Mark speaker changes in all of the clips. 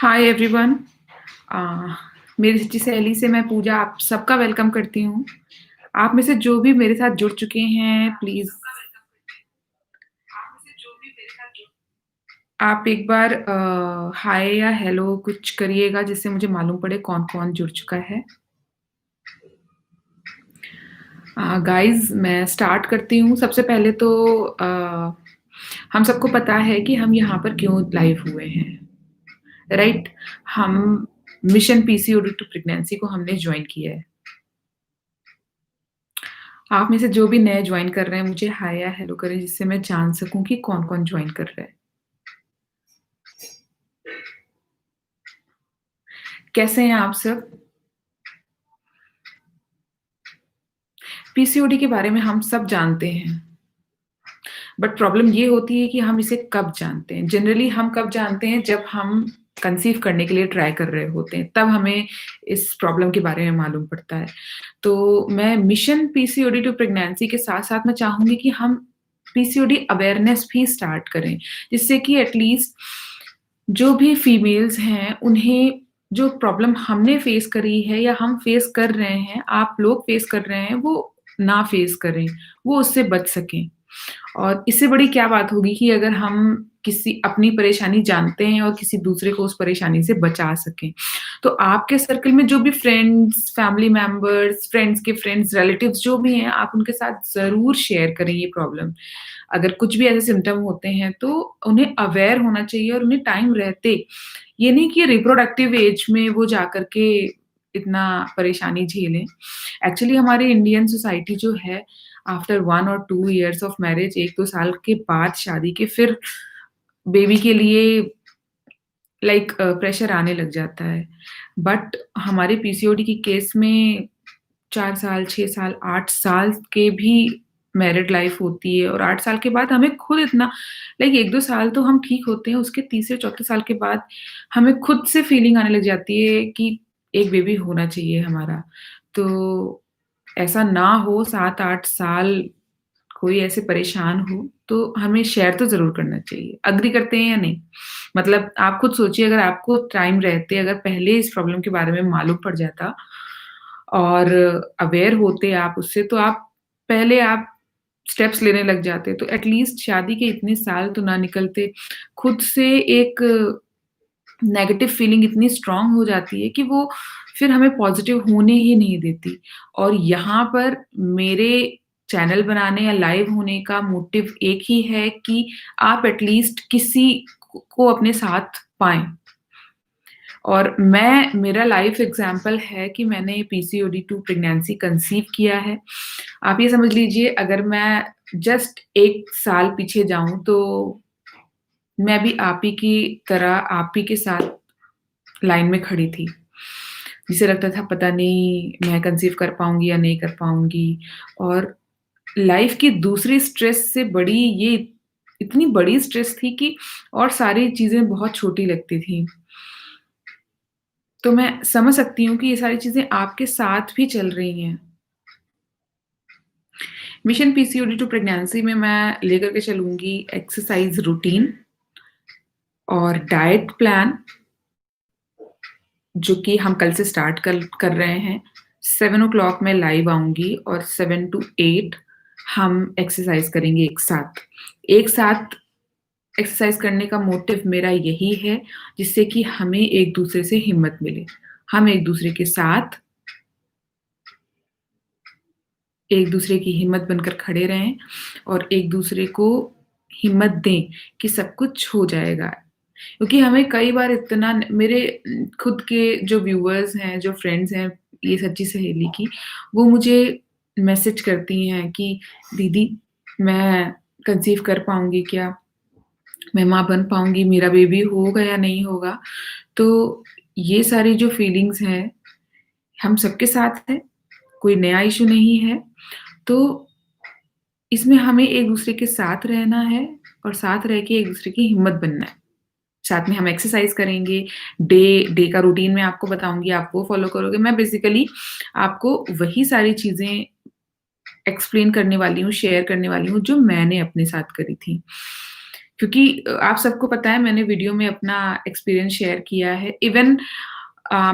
Speaker 1: Hi everyone. अ, मेरी सच्ची सहेली से मैं पूजा आप सबका वेलकम करती हूँ। आप में से जो भी मेरे साथ जुड़ चुके हैं प्लीज़ आप एक बार हाय या हेलो कुछ करिएगा जिससे मुझे मालूम पड़े कौन-कौन जुड़ चुका है। गाइज़ मैं स्टार्ट करती हूँ। सबसे पहले तो हम सबको पता है कि हम यहाँ पर क्यों लाइव हुए हैं, राइट? हम मिशन पीसीओडी टू प्रेग्नेंसी को हमने जॉइन किया है। आप में से जो भी नए जॉइन कर रहे हैं, मुझे हाय या हेलो करें जिससे मैं जान सकूँ कि कौन-कौन जॉइन कर रहा है। कैसे हैं आप सब? पीसीओडी के बारे में हम सब जानते हैं, बट प्रॉब्लम ये होती है कि हम इसे कब जानते हैं। जनरली हम कब जानते हैं जब हम कंसीव करने के लिए ट्राई कर रहे होते हैं, तब हमें इस प्रॉब्लम के बारे में मालूम पड़ता है। तो मैं मिशन पीसीओडी टू प्रेग्नेंसी के साथ-साथ मैं चाहूँगी कि हम पीसीओडी अवेयरनेस भी स्टार्ट करें, जिससे कि एट लीस्ट जो भी फीमेल्स हैं, उन्हें जो प्रॉब्लम हमने फेस करी है या हम फेस कर रहे हैं, आप लोग फेस कर रहे हैं, वो ना फेस करें, वो उससे बच सकें। और इससे बड़ी क्या बात होगी कि अगर हम किसी अपनी परेशानी जानते हैं और किसी दूसरे को उस परेशानी से बचा सकें। तो आपके सर्कल में जो भी फ्रेंड्स, फैमिली मेंबर्स, फ्रेंड्स के फ्रेंड्स, रिलेटिव्स जो भी हैं, आप उनके साथ ज़रूर शेयर करें ये प्रॉब्लम। अगर कुछ भी ऐसे सिम्पटम होते हैं तो उन्हें अवेयर होना चाहिए और उन्हें टाइम रहते, ये नहीं कि रिप्रोडक्टिव एज में वो जाकर के इतना परेशानी झेलें। एक्चुअली हमारी इंडियन सोसाइटी जो है आफ्टर 1 और 2 इयर्स ऑफ मैरिज 1-2 साल के बाद शादी के फिर बेबी के लिए प्रेशर आने लग जाता है। बट हमारे पीसीओडी के केस में 4 साल, 6 साल, 8 साल के भी मैरिड लाइफ होती है और 8 साल के बाद हमें खुद इतना 1-2 साल तो हम ठीक होते हैं, उसके तीसरे चौथे साल के बाद हमें खुद से फीलिंग आने लग जाती है कि एक बेबी होना चाहिए हमारा। तो ऐसा ना हो 7-8 साल कोई ऐसे परेशान हो, तो हमें शेयर तो ज़रूर करना चाहिए। एग्री करते हैं या नहीं? मतलब आप खुद सोचिए अगर आपको टाइम रहते अगर पहले इस प्रॉब्लम के बारे में मालूम पड़ जाता और अवेयर होते आप उससे तो आप पहले आप स्टेप्स लेने लग जाते, तो एट लीस्ट शादी के इतने साल तो ना निकलते। खुद से एक नेगेटिव फीलिंग इतनी स्ट्रॉन्ग हो जाती है कि वो फिर हमें पॉज़िटिव होने ही नहीं देती। और यहाँ पर मेरे चैनल बनाने या लाइव होने का मोटिव एक ही है कि आप एट लीस्ट किसी को अपने साथ पाएँ। और मेरा लाइफ एग्ज़ाम्पल है कि मैंने पीसीओडी टू प्रेग्नेंसी कंसीव किया है। आप ये समझ लीजिए अगर मैं जस्ट 1 साल पीछे जाऊँ तो मैं भी आप ही की तरह आप ही के साथ लाइन में खड़ी थी। जिसे लगता था पता नहीं मैं कंसीव कर पाऊँगी या नहीं कर पाऊँगी और लाइफ़ की दूसरी स्ट्रेस से बड़ी ये इतनी बड़ी स्ट्रेस थी कि और सारी चीज़ें बहुत छोटी लगती थी। तो मैं समझ सकती हूँ कि ये सारी चीज़ें आपके साथ भी चल रही हैं। मिशन पीसीओडी टू प्रेग्नेंसी में मैं लेकर के चलूँगी एक्सरसाइज़ रूटीन और डाइट प्लान जो कि हम कल से स्टार्ट कर रहे हैं। 7 ओ क्लॉक मैं लाइव आऊँगी और 7 टू 8 हम एक्सरसाइज़ करेंगे एक साथ। एक साथ एक्सरसाइज़ करने का मोटिव मेरा यही है, जिससे कि हमें एक-दूसरे से हिम्मत मिले। हम एक-दूसरे के साथ एक-दूसरे की हिम्मत बनकर खड़े रहें और एक-दूसरे को हिम्मत दें कि सब कुछ हो जाएगा। क्योंकि हमें कई बार इतना मेरे खुद के जो व्यूअर्स हैं, जो फ्रेंड्स हैं, ये सच्ची सहेली की, वो मुझे मैसेज करती हैं कि दीदी मैं कंसीव कर पाऊँगी क्या? मैं माँ बन पाऊँगी? मेरा बेबी होगा या नहीं होगा? तो ये सारी जो फीलिंग्स हैं, हम सबके साथ है, कोई नया इश्यू नहीं है। तो इसमें हमें एक-दूसरे के साथ रहना है और साथ रह के एक-दूसरे की हिम्मत बनना है। साथ में हम एक्सरसाइज़ करेंगे, डे का रूटीन मैं आपको बताऊँगी, आप वो फ़ॉलो करोगे। मैं बेसिकली आपको वही सारी चीज़ें एक्सप्लेन करने वाली हूँ, शेयर करने वाली हूँ, जो मैंने अपने साथ करी थी। क्योंकि आप सबको पता है मैंने वीडियो में अपना एक्सपीरियंस शेयर किया है। इवन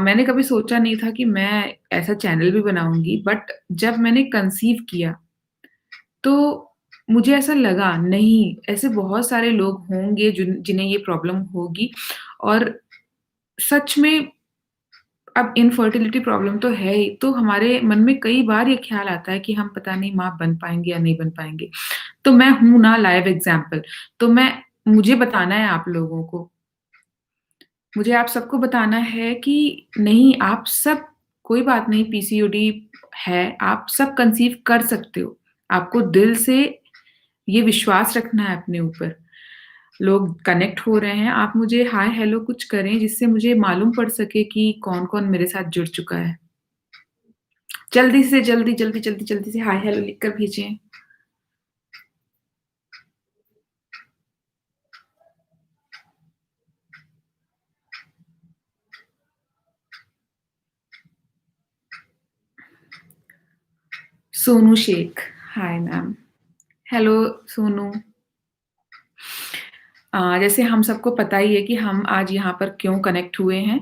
Speaker 1: मैंने कभी सोचा नहीं था कि मैं ऐसा चैनल भी बनाऊँगी, बट जब मैंने कंसीव किया, तो मुझे ऐसा लगा नहीं, ऐसे बहुत सारे लोग होंगे जिन्हें ये प्रॉब्लम होगी और सच में अब इनफर्टिलिटी प्रॉब्लम तो है ही, तो हमारे मन में कई बार ये ख़्याल आता है कि हम पता नहीं माँ बन पाएँगे या नहीं बन पाएँगे। तो मैं हूँ ना लाइव एग्ज़ाम्पल, तो मुझे बताना है आप लोगों को, मुझे आप सबको बताना है कि नहीं आप सब कोई बात नहीं पीसीओडी है, आप सब कंसीव कर सकते हो। आपको दिल से ये विश्वास रखना है अपने ऊपर। लोग कनेक्ट हो रहे हैं, आप मुझे हाय हेलो कुछ करें जिससे मुझे मालूम पड़ सके कि कौन-कौन मेरे साथ जुड़ चुका है। जल्दी से जल्दी से हाय हेलो लिख कर भेजें। Sonu Shaikh, hi ma'am. Hello Sonu. जैसे हम सबको पता ही है कि हम आज यहाँ पर क्यों कनेक्ट हुए हैं।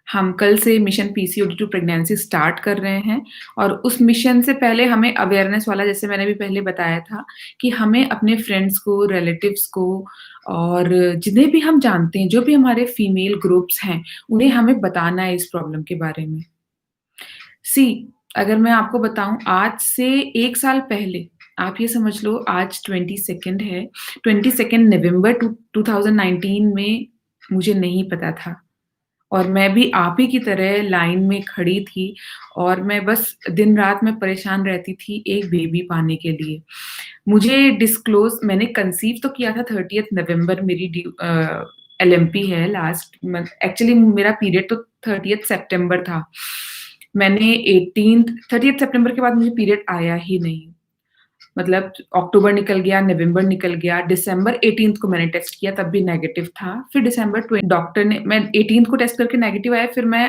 Speaker 1: हम कल से mission PCOD to pregnancy start कर रहे हैं और उस मिशन से पहले हमें अवेयरनेस वाला जैसे मैंने भी पहले बताया था कि हमें अपने फ्रेंड्स को, रिलेटिव्स को और जिन्हें भी हम जानते हैं, जो भी हमारे फीमेल ग्रुप्स हैं, उन्हें हमें बताना है इस प्रॉब्लम के बारे में। सी अगर मैं आपको बताऊँ आज से 1 साल पहले, आप ये समझ लो आज 22nd है, 22nd नवंबर 2019 में मुझे नहीं पता था और मैं भी आप ही की तरह लाइन में खड़ी थी और मैं बस दिन-रात मैं परेशान रहती थी एक बेबी पाने के लिए। मुझे डिस्क्लोज़ मैंने कंसीव तो किया था 30th नवंबर मेरी एलएमपी है लास्ट मंथ एक्चुअली मेरा पीरियड तो 30th सितंबर था। मैंने 18th 30th सितंबर के बाद मुझे पीरियड आया ही नहीं। मतलब अक्टूबर निकल गया, नवंबर निकल गया, दिसंबर 18th को मैंने टेस्ट किया तब भी नेगेटिव था। फिर दिसंबर डॉक्टर ने मैं 18th को टेस्ट करके नेगेटिव आया फिर मैं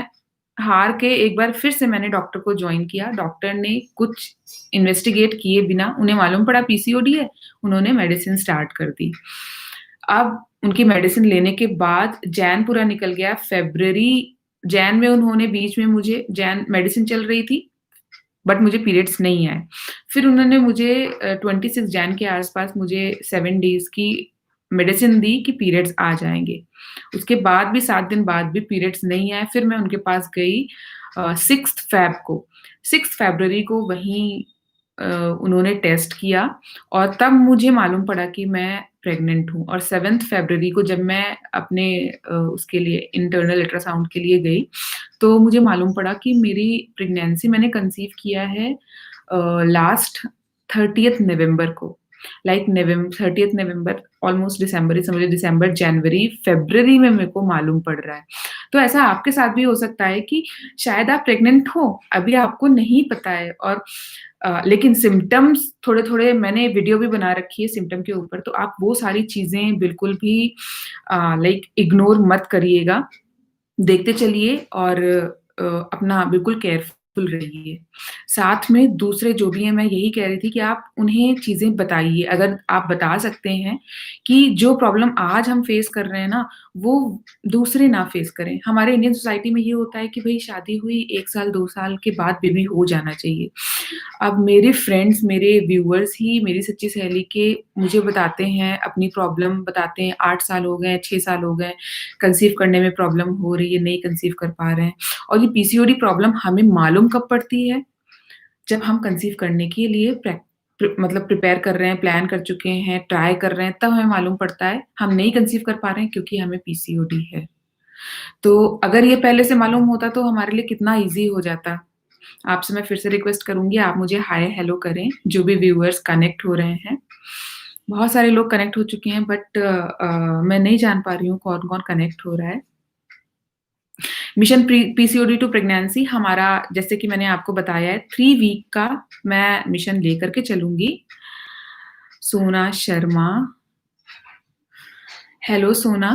Speaker 1: हार के एक बार फिर से मैंने डॉक्टर को जॉइन किया। डॉक्टर ने कुछ इन्वेस्टिगेट किए बिना उन्हें मालूम पड़ा पीसीओडी है, उन्होंने मेडिसिन स्टार्ट कर दी। अब उनकी मेडिसिन लेने के बाद जैन पूरा निकल गया, जैन में उन्होंने बीच में मुझे जैन मेडिसिन चल रही थी, बट मुझे पीरियड्स नहीं आए। फिर उन्होंने मुझे 26 जैन के आस-पास मुझे 7 डेज़ की मेडिसिन दी कि पीरियड्स आ जाएँगे। उसके बाद भी 7 दिन बाद भी पीरियड्स नहीं आए, फिर मैं उनके पास गई 6th फ़ेब को। 6th फ़रवरी को वहीं अ, उन्होंने टेस्ट किया और तब मुझे मालूम पड़ा कि मैं प्रेग्नेंट हूँ और 7th फ़रवरी को जब मैं अपने उसके लिए इंटरनल अल्ट्रासाउंड के लिए गई, तो मुझे मालूम पड़ा कि मेरी प्रेग्नेंसी मैंने कंसीव किया है लास्ट 30th नवंबर को। लाइक 30th नवंबर ऑलमोस्ट दिसंबर ही समझ लो दिसंबर, जनवरी, फ़रवरी में मेरे को मालूम पड़ रहा है। तो ऐसा आपके साथ भी हो सकता है कि शायद आप प्रेग्नेंट हो, अभी आपको नहीं पता है और लेकिन सिम्पटम्स थोड़े-थोड़े मैंने वीडियो भी बना रखी है सिम्पटम के ऊपर, तो आप वो सारी चीज़ें बिल्कुल भी लाइक इग्नोर मत करिएगा। देखते चलिए और अपना बिल्कुल केयरफुल रहिए। साथ में दूसरे जो भी हैं मैं यही कह रही थी कि आप उन्हें चीज़ें बताइए। अगर आप बता सकते हैं कि जो प्रॉब्लम आज हम फेस कर रहे हैं ना, वो दूसरे ना फेस करें। हमारे इंडियन सोसाइटी में ये होता है कि भई शादी हुई 1 साल, 2 साल के बाद बेबी हो जाना चाहिए। अब मेरे फ्रेंड्स, मेरे व्यूअर्स ही मेरी सच्ची सहेली के मुझे बताते हैं, अपनी प्रॉब्लम बताते हैं, 8 साल हो गए, 6 साल हो गए, कंसीव करने में प्रॉब्लम हो रही है, नहीं कंसीव कर पा रहे हैं। और ये पीसीओडी प्रॉब्लम हमें मालूम कब पड़ती है? जब हम कंसीव करने के लिए मतलब प्रिपेयर कर रहे हैं, प्लान कर चुके हैं, ट्राई कर रहे हैं, तब हमें मालूम पड़ता है, हम नहीं कंसीव कर पा रहे हैं क्योंकि हमें पीसीओडी है। तो अगर ये पहले से मालूम होता तो हमारे लिए कितना ईज़ी हो जाता। आपसे मैं फिर से रिक्वेस्ट करूँगी आप मुझे हाय हेलो करें, जो भी व्यूअर्स कनेक्ट हो रहे हैं। बहुत सारे लोग कनेक्ट हो चुके हैं बट मैं नहीं जान पा रही हूँ कौन-कौन कनेक्ट हो रहा है। मिशन पीसीओडी टू प्रेग्नेंसी हमारा जैसे कि मैंने आपको बताया है 3 वीक का मैं मिशन लेकर के चलूँगी। सोना शर्मा, हेलो सोना।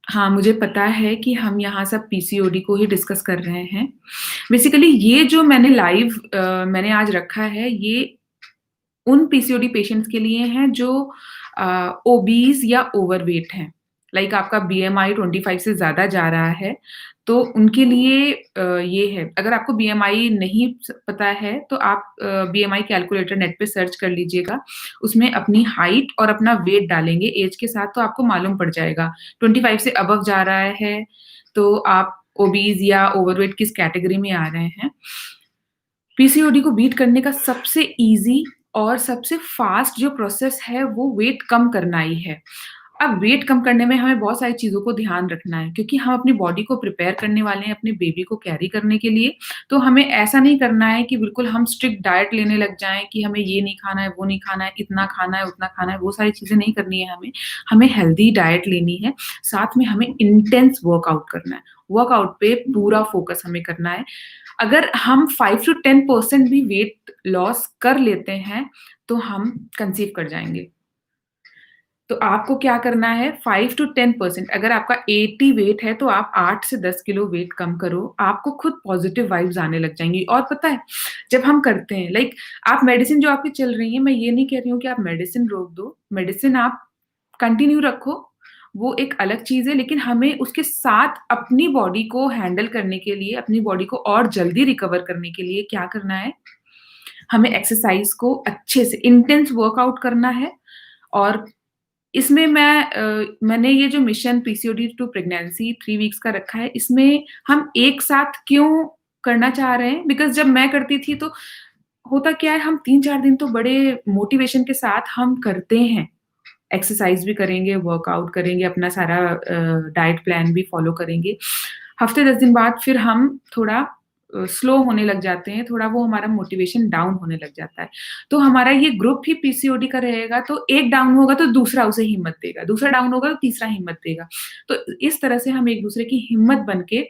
Speaker 1: हाँ, मुझे पता है कि हम यहाँ सब पीसीओडी को ही डिस्कस कर रहे हैं। बेसिकली ये जो मैंने मैंने आज रखा है ये उन पीसीओडी पेशेंट्स के लिए हैं जो ओबीज़ या ओवरवेट हैं, लाइक आपका बीएमआई 25 से ज़्यादा जा रहा है, तो उनके लिए ये है, अगर आपको बीएमआई नहीं पता है, तो आप बीएमआई कैलकुलेटर नेट पे सर्च कर लीजिएगा। उसमें अपनी हाइट और अपना वेट डालेंगे ऐज के साथ, तो आपको मालूम पड़ जाएगा। 25 से अबव जा रहा है, तो आप ओबीज़ या ओवरवेट किस कैटेगरी में आ रहे हैं। पीसीओडी को बीट करने का सबसे ईज़ी और सबसे फ़ास्ट जो प्रोसेस है, वो वेट कम करना ही है। अब वेट कम करने में हमें बहुत सारी चीज़ों को ध्यान रखना है, क्योंकि हम अपनी बॉडी को प्रिपेयर करने वाले हैं अपने बेबी को कैरी करने के लिए। तो हमें ऐसा नहीं करना है कि बिल्कुल हम स्ट्रिक्ट डाइट लेने लग जाएँ कि हमें ये नहीं खाना है, वो नहीं खाना है, इतना खाना है, उतना खाना है, वो सारी चीज़ें नहीं करनी है हमें। हमें हेल्दी डाइट लेनी है, साथ में हमें इंटेंस वर्कआउट करना है। वर्कआउट पे पूरा फ़ोकस हमें करना है। अगर हम 5 टू 10% भी वेट लॉस कर लेते हैं, तो हम कंसीव कर जाएँगे। तो आपको क्या करना है, 5 टू 10%, अगर आपका 80 वेट है, तो आप 8 से 10 किलो वेट कम करो, आपको खुद पॉज़िटिव वाइब्स आने लग जाएँगी। और पता है, जब हम करते हैं, लाइक आप मेडिसिन जो आपकी चल रही है, मैं ये नहीं कह रही हूँ कि आप मेडिसिन रोक दो, मेडिसिन आप कंटिन्यू रखो, वो एक अलग चीज़ है, लेकिन हमें उसके साथ अपनी बॉडी को हैंडल करने के लिए, अपनी बॉडी को और जल्दी रिकवर करने के लिए क्या करना है, हमें एक्सरसाइज़ को अच्छे से इंटेंस वर्कआउट करना है। और इसमें मैंने ये जो mission PCOD to pregnancy 3 weeks का रखा है, इसमें हम एक साथ क्यों करना चाह रहे हैं? बिकॉज़ जब मैं करती थी, तो होता क्या है, हम 3-4 दिन तो बड़े मोटिवेशन के साथ हम करते हैं। एक्सरसाइज़ भी करेंगे, वर्कआउट करेंगे, अपना सारा डाइट प्लान भी फ़ॉलो करेंगे। हफ़्ते 10 दिन बाद फिर हम थोड़ा स्लो होने लग जाते हैं, थोड़ा वो हमारा मोटिवेशन डाउन होने लग जाता है। तो हमारा ये ग्रुप ही पीसीओडी का रहेगा, तो एक डाउन होगा तो दूसरा उसे हिम्मत देगा, दूसरा डाउन होगा तो तीसरा हिम्मत देगा। तो इस तरह से हम एक-दूसरे की हिम्मत बन के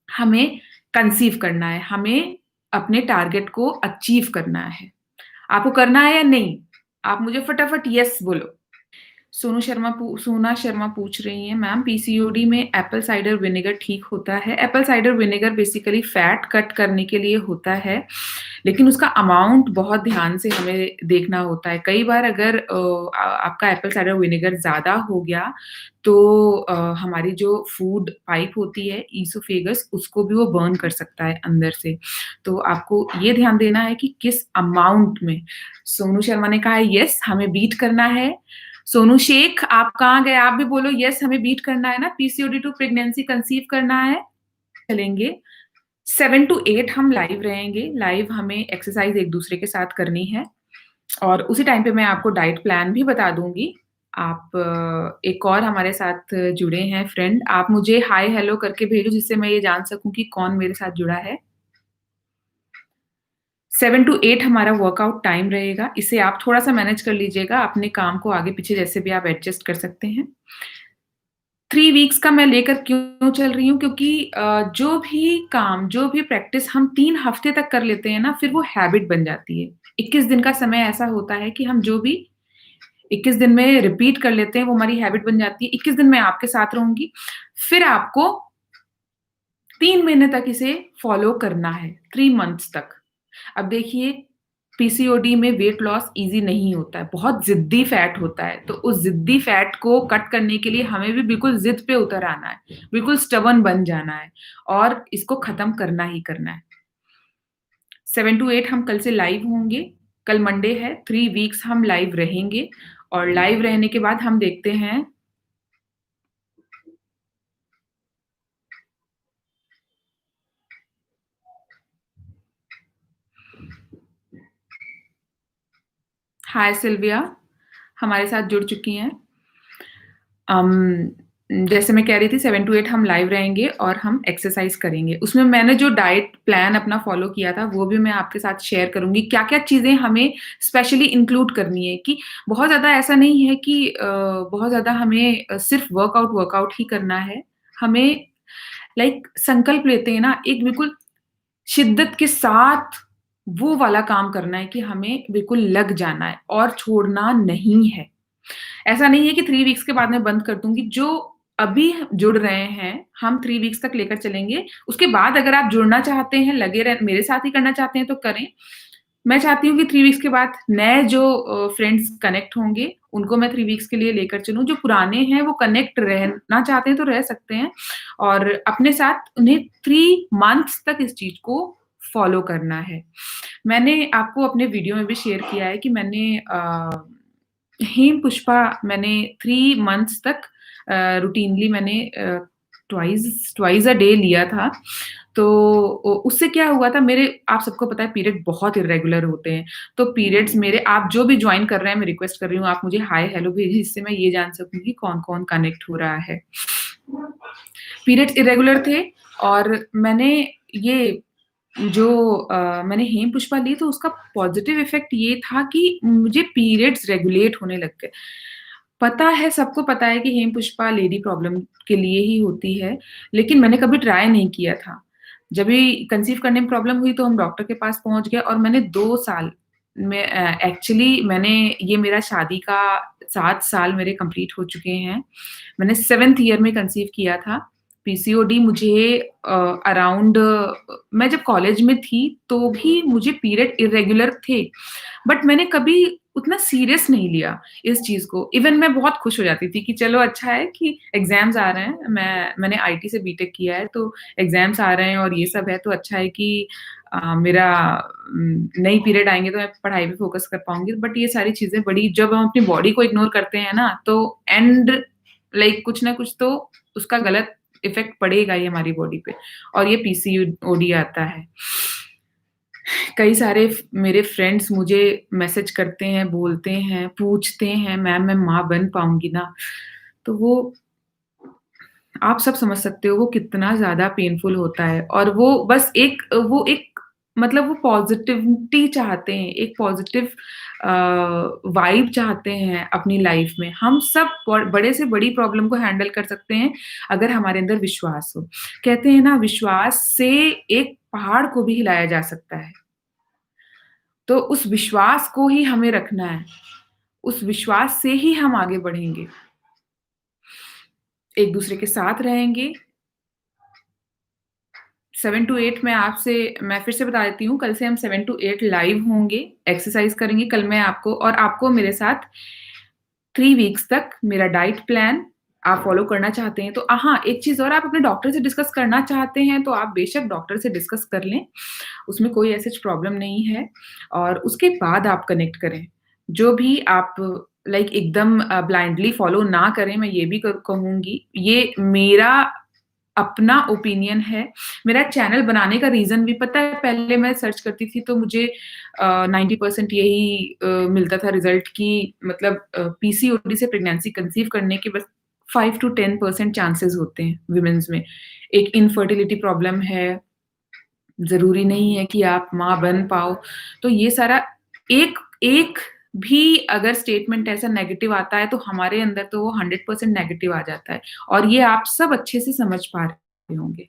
Speaker 1: हमें कंसीव करना है, हमें अपने टारगेट को अचीव करना है। आपको करना है या नहीं? आप मुझे फटाफट येस बोलो। सोना शर्मा पूछ रही हैं, मैम पीसीओडी में एप्पल साइडर विनेगर ठीक होता है? Apple cider vinegar basically fat cut करने के लिए होता है, लेकिन उसका अमाउंट बहुत ध्यान से हमें देखना होता है। कई बार अगर आपका एप्पल साइडर विनेगर ज़्यादा हो गया, तो हमारी जो फूड पाइप होती है, ईसोफेगस, उसको भी वो बर्न कर सकता है अंदर से। तो आपको ये ध्यान देना है कि किस अमाउंट में। सोनू शर्मा ने कहा है, "यस, हमें बीट करना है।" सोनू शेख, आप कहाँ गए? आप भी बोलो, यस हमें बीट करना है ना, पीसीओडी टू प्रेग्नेंसी कंसीव करना है। चलेंगे 7 टू 8 हम लाइव रहेंगे, लाइव हमें एक्सरसाइज़ एक-दूसरे के साथ करनी है, और उसी टाइम पे मैं आपको डाइट प्लान भी बता दूँगी। आप एक और हमारे साथ जुड़े हैं फ्रेंड, आप मुझे हाय हेलो करके भेजो, जिससे मैं ये जान सकूँ कि कौन मेरे साथ जुड़ा है। 7 टू 8 हमारा वर्कआउट टाइम रहेगा, इसे आप थोड़ा-सा मैनेज कर लीजिएगा, अपने काम को आगे-पीछे जैसे भी आप एडजस्ट कर सकते हैं। 3 वीक्स का मैं लेकर क्यों चल रही हूँ, क्योंकि जो भी काम, जो भी प्रैक्टिस हम 3 हफ्ते तक कर लेते हैं ना, फिर वो हैबिट बन जाती है। 21 दिन का समय ऐसा होता है कि हम जो भी 21 दिन में रिपीट कर लेते हैं, वो हमारी हैबिट बन जाती है। 21 दिन मैं आपके साथ रहूँगी, फिर आपको 3 महीने तक इसे फॉलो करना है, 3 मंथ्स तक। अब देखिए, पीसीओडी में वेट लॉस ईज़ी नहीं होता है, बहुत ज़िद्दी फैट होता है, तो उस ज़िद्दी फैट को कट करने के लिए हमें भी बिल्कुल ज़िद पे उतर आना है, बिल्कुल स्टबर्न बन जाना है, और इसको खत्म करना ही करना है। 7 टू 8 हम कल से लाइव होंगे, कल मंडे है, 3 वीक्स हम लाइव रहेंगे, और लाइव रहने के बाद हम देखते हैं। हाय सिल्विया, हमारे साथ जुड़ चुकी हैं। अम, जैसे मैं कह रही थी, 7 टू 8 हम लाइव रहेंगे और हम एक्सरसाइज़ करेंगे। उसमें मैंने जो डाइट प्लान अपना फ़ॉलो किया था, वो भी मैं आपके साथ शेयर करूँगी। क्या-क्या चीज़ें हमें स्पेशली इंक्लूड करनी है, कि बहुत ज़्यादा ऐसा नहीं है कि बहुत ज़्यादा हमें सिर्फ़ वर्कआउट ही करना है। हमें लाइक संकल्प लेते हैं ना, एक बिल्कुल शिद्दत के साथ वो वाला काम करना है कि हमें बिल्कुल लग जाना है और छोड़ना नहीं है। ऐसा नहीं है कि 3 वीक्स के बाद मैं बंद कर दूँगी, जो अभी जुड़ रहे हैं, हम 3 वीक्स तक लेकर चलेंगे। उसके बाद अगर आप जुड़ना चाहते हैं, लगे रह मेरे साथ ही करना चाहते हैं तो करें। मैं चाहती हूँ कि 3 वीक्स के बाद नए जो फ्रेंड्स कनेक्ट होंगे, उनको मैं 3 वीक्स के लिए लेकर चलूँ, जो पुराने हैं वो कनेक्ट रहना चाहते हैं तो रह सकते हैं और अपने साथ उन्हें 3 मंथ्स तक इस चीज़ को फ़ॉलो करना है। मैंने आपको अपने वीडियो में भी शेयर किया है कि मैंने हेमपुष्पा मैंने 3 मंथ्स तक रूटीनली मैंने ट्वाइस ट्वाइस अ डे लिया था। तो उससे क्या हुआ था मेरे आप सबको पता है पीरियड बहुत इर्रेगुलर होते हैं। तो पीरियड्स मेरे आप जो भी जॉइन कर रहे हैं मैं रिक्वेस्ट कर रही हूँ आप मुझे हाय हेलो भेजिए जिससे मैं ये जान सकूँ कि कौन-कौन कनेक्ट हो रहा है। पीरियड्स इर्रेगुलर थे और मैंने ये जो मैंने हेमपुष्पा ली तो उसका पॉज़िटिव इफ़ेक्ट ये था कि मुझे पीरियड्स रेगुलेट होने लग गए। पता है सबको पता है कि हेमपुष्पा लेडी प्रॉब्लम के लिए ही होती है, लेकिन मैंने कभी ट्राई नहीं किया था। जब भी कंसीव करने में प्रॉब्लम हुई तो हम डॉक्टर के पास पहुँच गए और मैंने 2 साल में एक्चुअली मैंने ये मेरा शादी का 7 साल मेरे कंप्लीट हो चुके हैं। मैंने 7th ईयर में कंसीव किया था। पीसीओडी मुझे अराउंड मैं जब कॉलेज में थी, तो भी मुझे पीरियड इर्रेगुलर थे, बट मैंने कभी उतना सीरियस नहीं लिया इस चीज़ को। इवन मैं बहुत खुश हो जाती थी कि चलो अच्छा है कि एग्ज़ाम्स आ रहे हैं। मैंने आईटी से बीटेक किया है, तो एग्ज़ाम्स आ रहे हैं और ये सब है, तो अच्छा है कि मेरा नई पीरियड आएँगे तो मैं पढ़ाई पे फ़ोकस कर पाऊँगी। बट ये सारी चीज़ें बड़ी जब हम अपनी बॉडी को इग्नोर करते हैं ना, तो एंड लाइक कुछ ना कुछ तो उसका गलत इफ़ेक्ट पड़ेगा ही हमारी बॉडी पे और ये पीसीओडी आता है। कई सारे मेरे फ्रेंड्स मुझे मैसेज करते हैं, बोलते हैं, पूछते हैं, मैम मैं माँ बन पाऊँगी ना? तो वो आप सब समझ सकते हो वो कितना ज़्यादा पेनफुल होता है और वो एक मतलब वो पॉज़िटिविटी चाहते हैं, एक पॉज़िटिव वाइब चाहते हैं अपनी लाइफ़ में। हम सब बड़े से बड़ी प्रॉब्लम को हैंडल कर सकते हैं, अगर हमारे अंदर विश्वास हो। कहते हैं ना विश्वास से एक पहाड़ को भी हिलाया जा सकता है। तो उस विश्वास को ही हमें रखना है। उस विश्वास से ही हम आगे बढ़ेंगे। एक-दूसरे के साथ रहेंगे 7 टू 8 मैं फिर से बता देती हूँ, कल से हम 7 टू 8 लाइव होंगे, एक्सरसाइज़ करेंगे। कल मैं आपको मेरे साथ 3 वीक्स तक मेरा डाइट प्लान आप फ़ॉलो करना चाहते हैं तो हाँ, एक चीज़ और आप अपने डॉक्टर से डिस्कस करना चाहते हैं, तो आप बेशक डॉक्टर से डिस्कस कर लें, उसमें कोई ऐसी प्रॉब्लम नहीं है और उसके बाद आप कनेक्ट करें। जो भी आप लाइक एकदम ब्लाइंडली फ़ॉलो ना करें, मैं ये भी कहूँगी, ये मेरा अपना ओपिनियन है। मेरा चैनल बनाने का रीज़न भी पता है पहले मैं सर्च करती थी तो मुझे 90% यही मिलता था रिज़ल्ट कि मतलब पीसीओडी से प्रेग्नेंसी कंसीव करने के बस 5 टू 10% चांसेज़ होते हैं वुमेन्स में। एक इनफर्टिलिटी प्रॉब्लम है, ज़रूरी नहीं है कि आप माँ बन पाओ। तो ये सारा एक एक भी अगर स्टेटमेंट ऐसा नेगेटिव आता है तो हमारे अंदर तो वो 100% नेगेटिव आ जाता है और ये आप सब अच्छे से समझ पा रहे होंगे।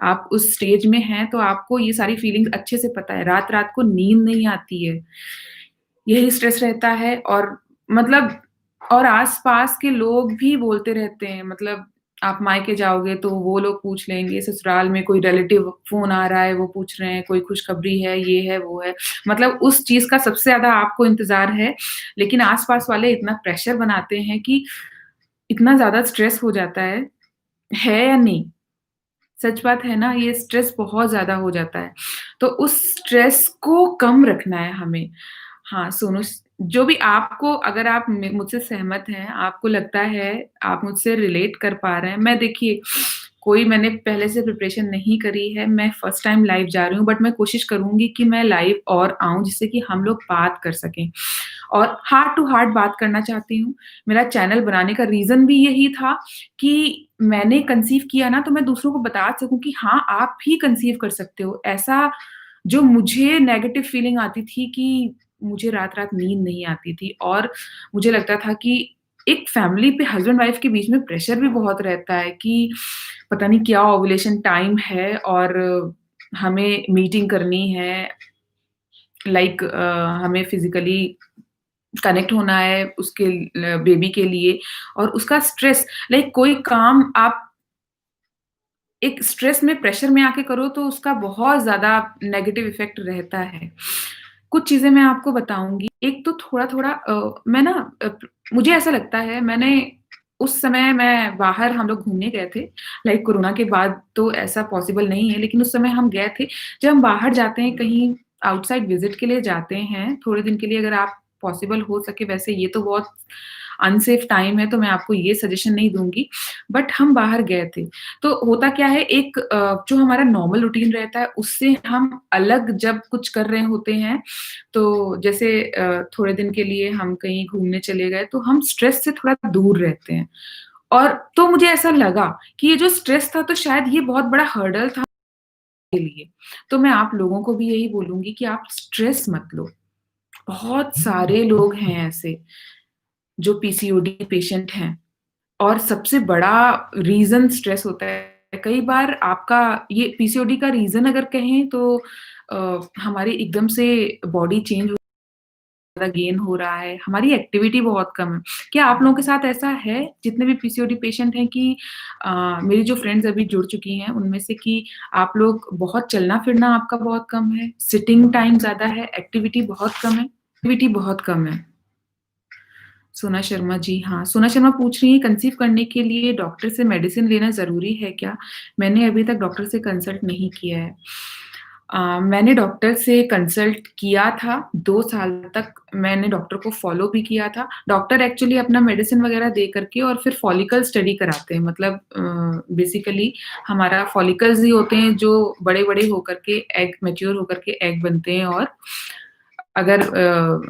Speaker 1: आप उस स्टेज में हैं तो आपको ये सारी फीलिंग्स अच्छे से पता है, रात-रात को नींद नहीं आती है। यही स्ट्रेस रहता है और मतलब और आस-पास के लोग भी बोलते रहते हैं मतलब आप मायके जाओगे तो वो लोग पूछ लेंगे, ससुराल में कोई रिलेटिव फ़ोन आ रहा है, वो पूछ रहे हैं, कोई खुशखबरी है, ये है, वो है। मतलब उस चीज़ का सबसे ज़्यादा आपको इंतज़ार है, लेकिन आस-पास वाले इतना प्रेशर बनाते हैं कि इतना ज़्यादा स्ट्रेस हो जाता है या नहीं? सच बात है ना, ये स्ट्रेस बहुत ज़्यादा हो जाता है। तो उस स्ट्रेस को कम रखना है हमें। हाँ, सुनो जो भी आपको अगर आप मुझसे सहमत हैं, आपको लगता है आप मुझसे रिलेट कर पा रहे हैं मैं देखिए कोई मैंने पहले से प्रिपरेशन नहीं करी है, मैं फर्स्ट टाइम लाइव जा रही हूँ बट मैं कोशिश करूँगी कि मैं लाइव और आऊँ जिससे कि हम लोग बात कर सकें। और हार्ट टू हार्ट बात करना चाहती हूँ। मेरा चैनल बनाने का रीज़न भी यही था कि मैंने कंसीव किया ना तो मैं दूसरों को बता सकूँ कि हाँ, आप भी कंसीव कर सकते हो। ऐसा जो मुझे नेगेटिव फीलिंग आती थी कि मुझे रात-रात नींद नहीं आती थी और मुझे लगता था कि एक फैमिली पे हस्बैंड वाइफ के बीच में प्रेशर भी बहुत रहता है कि पता नहीं क्या ओव्यूलेशन टाइम है और हमें मीटिंग करनी है लाइक हमें फिज़िकली कनेक्ट होना है उसके बेबी के लिए और उसका स्ट्रेस लाइक कोई काम आप एक स्ट्रेस में प्रेशर में आके करो तो उसका बहुत ज़्यादा नेगेटिव इफ़ेक्ट रहता है। कुछ चीज़ें मैं आपको बताऊँगी। एक तो थोड़ा-थोड़ा मैं ना मुझे ऐसा लगता है मैंने उस समय मैं बाहर हम लोग घूमने गए थे, लाइक कोरोना के बाद तो ऐसा पॉसिबल नहीं है, लेकिन उस समय हम गए थे। जब हम बाहर जाते हैं कहीं आउटसाइड विज़िट के लिए जाते हैं, थोड़े दिन के लिए अगर आप पॉसिबल हो सके वैसे ये तो बहुत अनसेफ टाइम है, तो मैं आपको ये सजेशन नहीं दूँगी, बट हम बाहर गए थे। तो होता क्या है एक जो हमारा नॉर्मल रूटीन रहता है उससे हम अलग जब कुछ कर रहे होते हैं, तो जैसे थोड़े दिन के लिए हम कहीं घूमने चले गए, तो हम स्ट्रेस से थोड़ा दूर रहते हैं। और तो मुझे ऐसा लगा कि ये जो स्ट्रेस था तो शायद ये बहुत बड़ा हर्डल था मेरे लिए। तो मैं आप लोगों को भी यही बोलूँगी कि आप स्ट्रेस मत लो। बहुत सारे लोग हैं ऐसे जो पीसीओडी पेशेंट हैं और सबसे बड़ा रीज़न स्ट्रेस होता है। कई बार आपका ये पीसीओडी का रीज़न अगर कहें तो हमारी एकदम से बॉडी चेंज ज़्यादा गेन हो रहा है, हमारी एक्टिविटी बहुत कम है। क्या आप लोगों के साथ ऐसा है जितने भी पीसीओडी पेशेंट हैं कि मेरी जो फ्रेंड्स अभी जुड़ चुकी हैं उनमें से कि आप लोग बहुत चलना-फिरना आपका बहुत कम है, सिटिंग टाइम ज़्यादा है, एक्टिविटी बहुत कम है। सोना शर्मा जी, हाँ। सोना शर्मा पूछ रही हैं कंसीव करने के लिए डॉक्टर से मेडिसिन लेना ज़रूरी है क्या? मैंने अभी तक डॉक्टर से कंसल्ट नहीं किया है। मैंने डॉक्टर से कंसल्ट किया था, 2 साल तक मैंने डॉक्टर को फ़ॉलो भी किया था। डॉक्टर एक्चुअली अपना मेडिसिन वग़ैरह दे कर के और फिर फॉलिकल स्टडी कराते हैं। मतलब बेसिकली हमारा फॉलिकल्स ही होते हैं जो बड़े-बड़े होकर के एग मैच्योर होकर के एग बनते हैं और अगर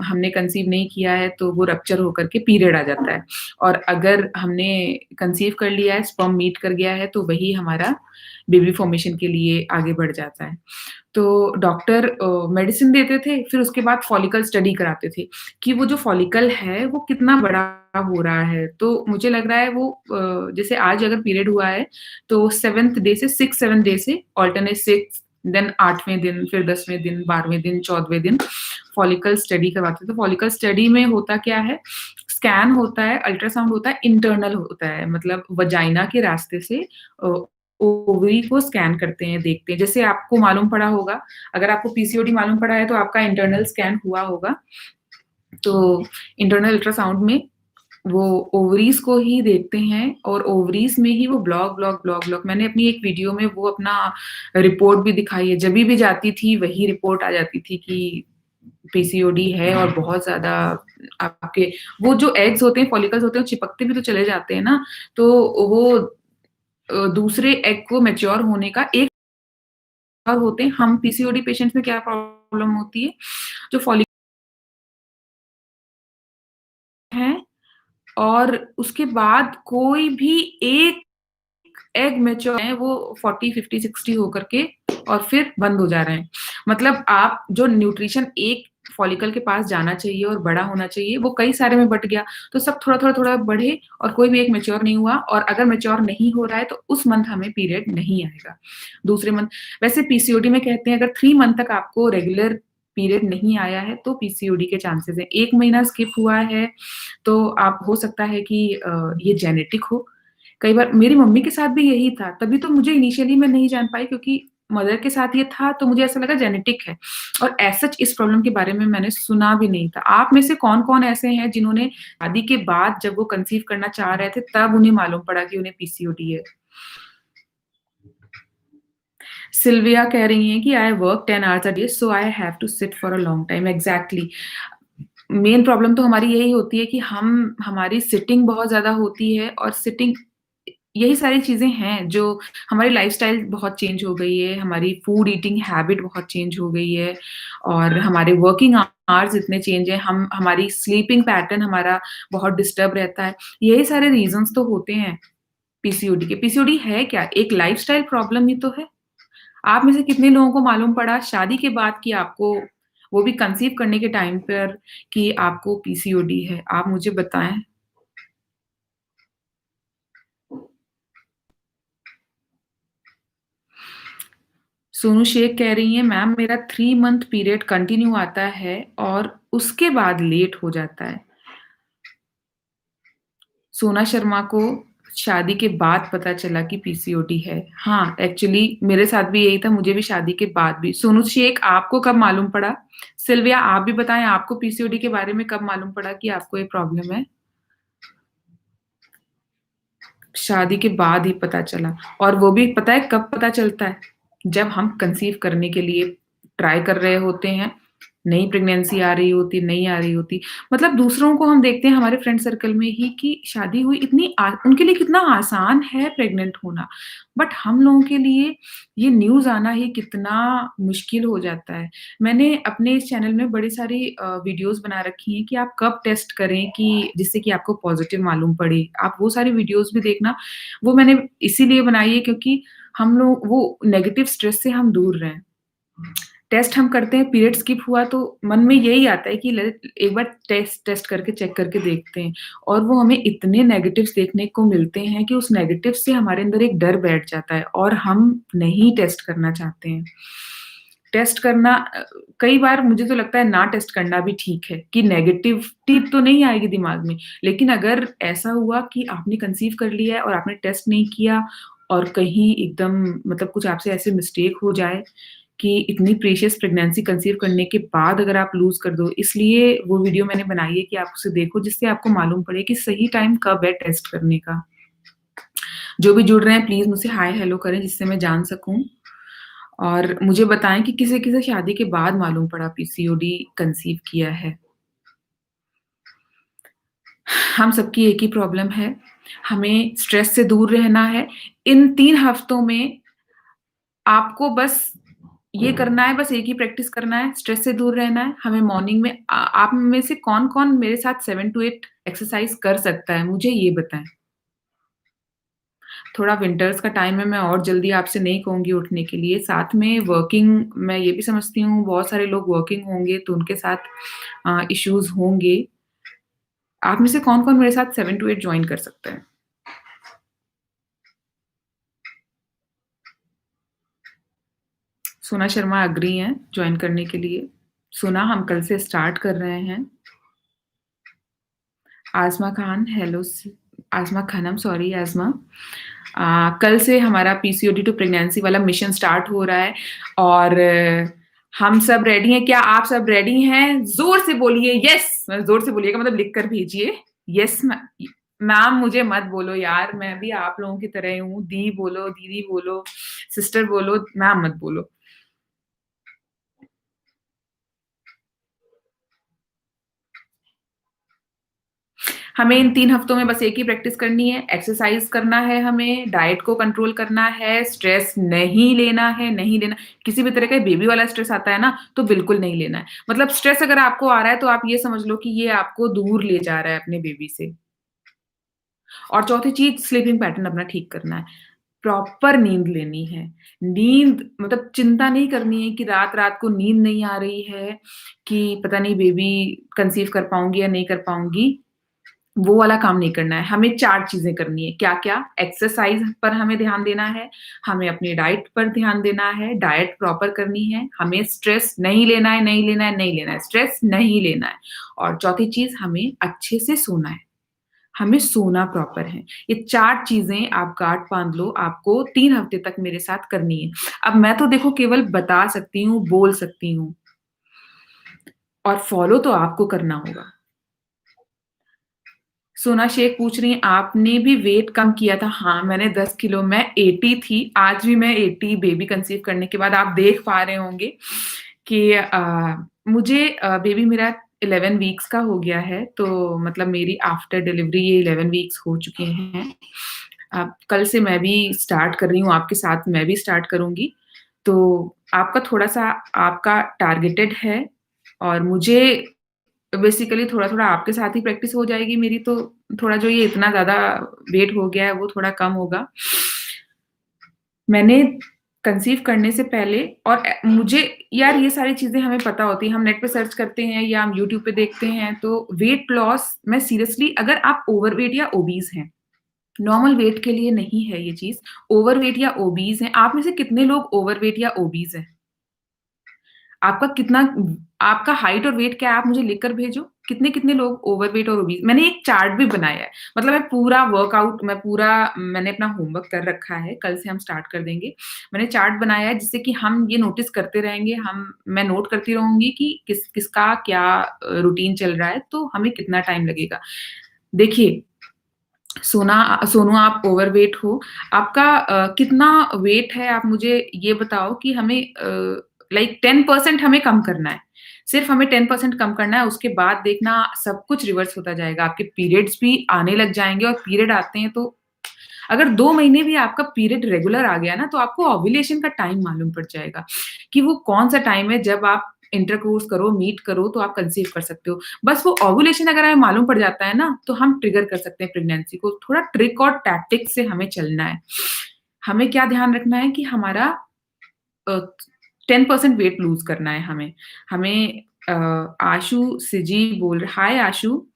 Speaker 1: हमने कंसीव नहीं किया है तो वो रप्चर होकर के पीरियड आ जाता है और अगर हमने कंसीव कर लिया है, स्पर्म मीट कर गया है तो वही हमारा बेबी फ़ॉर्मेशन के लिए आगे बढ़ जाता है। तो डॉक्टर मेडिसिन देते थे, फिर उसके बाद फॉलिकल स्टडी कराते थे कि वो जो फॉलिकल है वो कितना बड़ा हो रहा है। तो मुझे लग रहा है वो जैसे आज अगर पीरियड हुआ है तो 7th डे से 6-7 डे से अल्टरनेट 6 देन 8वें दिन, फिर 10वें दिन, 12वें दिन, 14वें दिन फॉलिकल स्टडी करवाते थे। तो फॉलिकल स्टडी में होता क्या है, स्कैन होता है, अल्ट्रासाउंड होता है, इंटरनल होता है मतलब वजाइना के रास्ते से अ, ओवरी को स्कैन करते हैं, देखते हैं। जैसे आपको मालूम पड़ा होगा, अगर आपको पीसीओडी मालूम पड़ा है तो आपका इंटरनल स्कैन हुआ होगा। तो इंटरनल अल्ट्रासाउंड में वो ओवरीज़ को ही देखते हैं और ओवरीज़ में ही वो ब्लॉक मैंने अपनी एक वीडियो में वो अपना रिपोर्ट भी दिखाई है। जभी भी जाती थी वही रिपोर्ट आ जाती थी कि पीसीओडी है और बहुत ज़्यादा आपके वो जो एग्स होते हैं, फॉलिकल्स होते हैं, वो चिपकते भी तो चले जाते हैं ना, तो वो दूसरे एग को मैच्योर होने का एक और होते हैं। हम पीसीओडी पेशेंट्स में क्या प्रॉब्लम होती है, जो फॉलिकल हैं और उसके बाद कोई भी एक एग मैच्योर हैं वो 40, 50, 60 होकर के और फिर बंद हो जा रहे हैं। मतलब आप जो न्यूट्रिशन एक फॉलिकल के पास जाना चाहिए और बड़ा होना चाहिए, वो कई सारे में बँट गया। तो सब थोड़ा-थोड़ा बढ़े और कोई भी एक मैच्योर नहीं हुआ और अगर मैच्योर नहीं हो रहा है तो उस मंथ हमें पीरियड नहीं आएगा। दूसरे मंथ वैसे पीसीओडी में कहते हैं अगर 3 मंथ तक आपको रेगुलर पीरियड नहीं आया है तो पीसीओडी के चांसेज़ हैं। 1 महीना स्किप हुआ है तो आप हो सकता है कि ये जेनेटिक हो। कई बार मेरी मम्मी के साथ भी यही था, तभी तो मुझे इनिशियली मैं नहीं जान पाई क्योंकि मदर के साथ ये था तो मुझे ऐसा लगा जेनेटिक है और एज़ सच इस प्रॉब्लम के बारे में मैंने सुना भी नहीं था। आप में से कौन-कौन ऐसे हैं जिन्होंने शादी के बाद जब वो कंसीव करना चाह रहे थे तब उन्हें मालूम पड़ा कि उन्हें पीसीओडी है? सिल्विया कह रही हैं कि I work 10 hours a day so I have to sit for a long time exactly main problem तो हमारी यही होती है कि हम हमारी सिटिंग बहुत ज़्यादा होती है और सिटिंग यही सारी चीज़ें हैं जो हमारी लाइफ़स्टाइल बहुत चेंज हो गई है, हमारी फूड ईटिंग हैबिट बहुत चेंज हो गई है और हमारे वर्किंग आवर्स इतने चेंज हैं, हम हमारी स्लीपिंग पैटर्न हमारा बहुत डिस्टर्ब रहता है। यही सारे रीज़न्स तो होते हैं पीसीओडी के। पीसीओडी है क्या? एक लाइफ़स्टाइल प्रॉब्लम ही तो है। आप में से कितने लोगों को मालूम पड़ा शादी के बाद कि आपको वो भी कंसीव करने के टाइम पर कि आपको पीसीओडी है? आप मुझे बताएँ। सोनू शेख कह रही हैं, मैम मेरा 3 मंथ पीरियड कंटिन्यू आता है और उसके बाद लेट हो जाता है। सोना शर्मा को शादी के बाद पता चला कि पीसीओडी है। हाँ, एक्चुअली मेरे साथ भी यही था, मुझे भी शादी के बाद भी। सोनू शेख आपको कब मालूम पड़ा? सिल्विया आप भी बताएँ आपको पीसीओडी के बारे में कब मालूम पड़ा कि आपको ये प्रॉब्लम है? शादी के बाद ही पता चला और वो भी पता है कब पता चलता है? जब हम कंसीव करने के लिए ट्राई कर रहे होते हैं, नई प्रेगनेंसी आ रही होती, नहीं आ रही होती। मतलब दूसरों को हम देखते हैं हमारे फ्रेंड सर्कल में ही कि शादी हुई इतनी उनके लिए कितना आसान है प्रेग्नेंट होना। बट हम लोगों के लिए ये न्यूज़ आना ही कितना मुश्किल हो जाता है। मैंने अपने इस चैनल में बड़ी सारी वीडियोज़ बना रखी हैं कि आप कब टेस्ट करें कि जिससे कि आपको पॉज़िटिव मालूम पड़े। आप वो सारी वीडियोज़ भी देखना। वो मैंने इसीलिए बनाई है क्योंकि हम लोग वो नेगेटिव स्ट्रेस से हम दूर रहें। टेस्ट हम करते हैं, पीरियड स्किप हुआ तो मन में यही आता है कि ल एक बार टेस्ट टेस्ट करके चेक करके देखते हैं और वो हमें इतने नेगेटिव्स देखने को मिलते हैं कि उस नेगेटिव से हमारे अंदर एक डर बैठ जाता है और हम नहीं टेस्ट करना चाहते हैं। टेस्ट करना कई बार मुझे तो लगता है ना टेस्ट करना भी ठीक है कि नेगेटिविटी तो नहीं आएगी दिमाग में, लेकिन अगर ऐसा हुआ कि आपने कंसीव कर लिया है और आपने टेस्ट नहीं किया और कहीं एकदम मतलब कुछ आपसे ऐसे मिस्टेक हो जाए कि इतनी प्रीशियस प्रेगनेंसी कंसीव करने के बाद अगर आप लूज़ कर दो, इसलिए वो वीडियो मैंने बनाई है कि आप उसे देखो जिससे आपको मालूम पड़े कि सही टाइम कब है टेस्ट करने का। जो भी जुड़ रहे हैं प्लीज़ मुझसे हाय हेलो करें जिससे मैं जान सकूँ और मुझे बताएँ कि किसे-किसे शादी के बाद मालूम पड़ा पीसीओडी कंसीव किया है। हम सबकी एक ही प्रॉब्लम है, हमें स्ट्रेस से दूर रहना है। इन 3 हफ्तों में आपको बस ये करना है, बस एक ही प्रैक्टिस करना है, स्ट्रेस से दूर रहना है। हमें मॉर्निंग में आप में से कौन-कौन मेरे साथ 7 टू 8 एक्सरसाइज़ कर सकता है? मुझे ये बताएँ। थोड़ा विंटर्स का टाइम है, मैं और जल्दी आपसे नहीं कहूँगी उठने के लिए। साथ में वर्किंग मैं ये भी समझती हूँ बहुत सारे लोग वर्किंग होंगे तो उनके साथ इश्यूज़ होंगे। आप में से कौन-कौन मेरे साथ 7 टू 8 जॉइन कर सकता है? सोना शर्मा एग्री हैं जॉइन करने के लिए। सोना हम कल से स्टार्ट कर रहे हैं। आज़मा खान हेलो स आज़मा खानम सॉरी आज़मा। कल से हमारा पीसीओडी टू प्रेग्नेंसी वाला मिशन स्टार्ट हो रहा है और हम सब रेडी हैं। क्या आप सब रेडी हैं? ज़ोर से बोलिए येस! ज़ोर से बोलिएगा मतलब लिख कर भेजिए। येस मैम मुझे मत बोलो यार, मैं भी आप लोगों की तरह ही हूँ। दी बोलो, दीदी बोलो, सिस्टर बोलो, मैम मत बोलो। हमें इन 3 हफ्तों में बस एक ही प्रैक्टिस करनी है, एक्सरसाइज़ करना है हमें, डाइट को कंट्रोल करना है, स्ट्रेस नहीं लेना है, नहीं लेना किसी भी तरह का बेबी वाला स्ट्रेस आता है ना, तो बिल्कुल नहीं लेना है। मतलब स्ट्रेस अगर आपको आ रहा है, तो आप ये समझ लो कि ये आपको दूर ले जा रहा है अपने बेबी से। और चौथी चीज़ स्लीपिंग पैटर्न अपना ठीक करना है। प्रॉपर नींद लेनी है। नींद मतलब चिंता नहीं करनी है कि रात-रात को नींद नहीं आ रही है, कि पता नहीं बेबी कंसीव कर पाऊँगी या नहीं कर पाऊँगी। वो वाला काम नहीं करना है, हमें 4 चीज़ें करनी है, क्या-क्या? एक्सरसाइज़ पर हमें ध्यान देना है, हमें अपनी डाइट पर ध्यान देना है, डाइट प्रॉपर करनी है, हमें स्ट्रेस नहीं लेना है, नहीं लेना है, नहीं लेना है, स्ट्रेस नहीं लेना है और चौथी चीज़ हमें अच्छे से सोना है, हमें सोना प्रॉपर है। ये 4 चीज़ें आप गाँठ बाँध लो, आपको 3 हफ्ते तक मेरे साथ करनी है। अब मैं तो देखो केवल बता सकती हूँ, बोल सकती हूँ और फॉलो तो आपको करना होगा। सोना शेख पूछ रही हैं, आपने भी वेट कम किया था? हाँ, मैंने 10 किलो मैं 80 थी, आज भी मैं 80 बेबी कंसीव करने के बाद आप देख पा रहे होंगे कि मुझे बेबी मेरा 11 वीक्स का हो गया है, तो मतलब मेरी आफ्टर डिलीवरी ये 11 वीक्स हो चुके हैं। अब कल से मैं भी स्टार्ट कर रही हूँ, आपके साथ मैं भी स्टार्ट करूँगी। तो आपका थोड़ा-सा आपका टारगेटेड है और मुझे बेसिकली थोड़ा-थोड़ा आपके साथ ही प्रैक्टिस हो जाएगी मेरी तो थोड़ा जो ये इतना ज़्यादा वेट हो गया है वो थोड़ा कम होगा। मैंने कंसीव करने से पहले और मुझे यार ये सारी चीज़ें हमें पता होती हैं, हम नेट पे सर्च करते हैं या हम यूट्यूब पे देखते हैं तो वेट लॉस मैं सीरियसली अगर आप ओवरवेट या ओबीज़ हैं, नॉर्मल वेट के लिए नहीं है ये चीज़, ओवरवेट या ओबीज़ हैं, आप में से कितने लोग ओवरवेट या ओबीज़ हैं? आपका कितना आपका हाइट और वेट क्या है आप मुझे लिख कर भेजो। कितने-कितने लोग ओवरवेट और ओबीज़ मैंने एक चार्ट भी बनाया है। मतलब मैंने अपना होमवर्क कर रखा है, कल से हम स्टार्ट कर देंगे। मैंने चार्ट बनाया है जिससे कि हम ये नोटिस करते रहेंगे, मैं नोट करती रहूँगी कि किसका क्या रूटीन चल रहा है, तो हमें कितना टाइम लगेगा। देखिए, सोनू आप ओवरवेट हो, आपका कितना वेट है आप मुझे ये बताओ कि हमें लाइक 10% हमें कम करना है। सिर्फ़ हमें 10% कम करना है, उसके बाद देखना सब कुछ रिवर्स होता जाएगा। आपके पीरियड्स भी आने लग जाएँगे और पीरियड आते हैं तो अगर 2 महीने भी आपका पीरियड रेगुलर आ गया ना, तो आपको ओव्यूलेशन का टाइम मालूम पड़ जाएगा, कि वो कौन-सा टाइम है जब आप इंटरकोर्स करो, मीट करो तो आप कंसीव कर सकते हो। बस वो ओव्यूलेशन अगर हमें मालूम पड़ जाता है ना, तो हम ट्रिगर कर सकते हैं प्रेगनेंसी को। थोड़ा ट्रिक और टैक्टिक से हमें चलना है। हमें क्या ध्यान रखना है कि हमारा अ, 10% वेट लूज़ करना है हमें। हमें आशु सिजी बोल हाय आशु।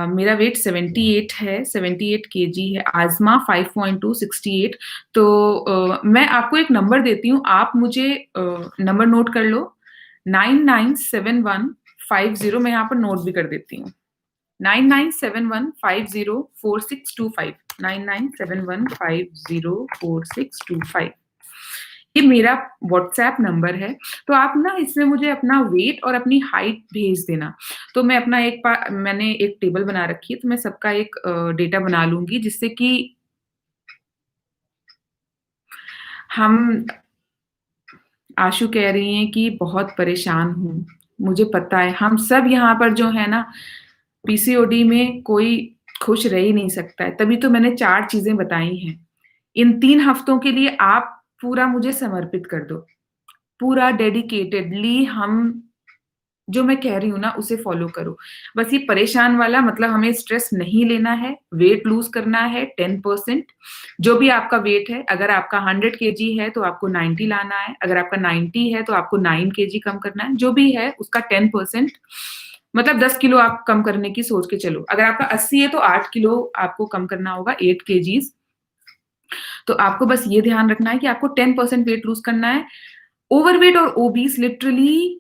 Speaker 1: मेरा वेट 78 है, 78 केजी है, आज़मा 5.2 68 तो मैं आपको एक नंबर देती हूँ, आप मुझे नंबर नोट कर लो 997150 मैं यहाँ पर नोट भी कर देती हूँ। 9971504625 9971504625 ये मेरा व्हाट्सएप नंबर है, तो आप ना इसमें मुझे अपना वेट और अपनी हाइट भेज देना। तो मैं अपना मैंने एक टेबल बना रखी है, तो मैं सबका एक डेटा बना लूँगी जिससे कि हम आशु कह रही हैं कि बहुत परेशान हूँ। मुझे पता है, हम सब यहाँ पर जो है ना पीसीओडी में कोई खुश रह ही नहीं सकता है, तभी तो मैंने 4 चीज़ें बताई हैं। इन 3 हफ्तों के लिए आप पूरा मुझे समर्पित कर दो। पूरा डेडिकेटेडली हम जो मैं कह रही हूँ ना उसे फ़ॉलो करो। बस ये परेशान वाला मतलब हमें स्ट्रेस नहीं लेना है, वेट लूज़ करना है 10% जो भी आपका वेट है, अगर आपका 100 केजी है तो आपको 90 लाना है, अगर आपका 90 है तो आपको 9 केजी कम करना है, जो भी है उसका 10% मतलब 10 किलो आप कम करने की सोच के चलो। अगर आपका 80 है तो 8 किलो आपको कम करना होगा, 8 केजीज़। तो आपको बस ये ध्यान रखना है कि आपको 10% वेट लूज़ करना है। ओवरवेट और ओबीस लिटरली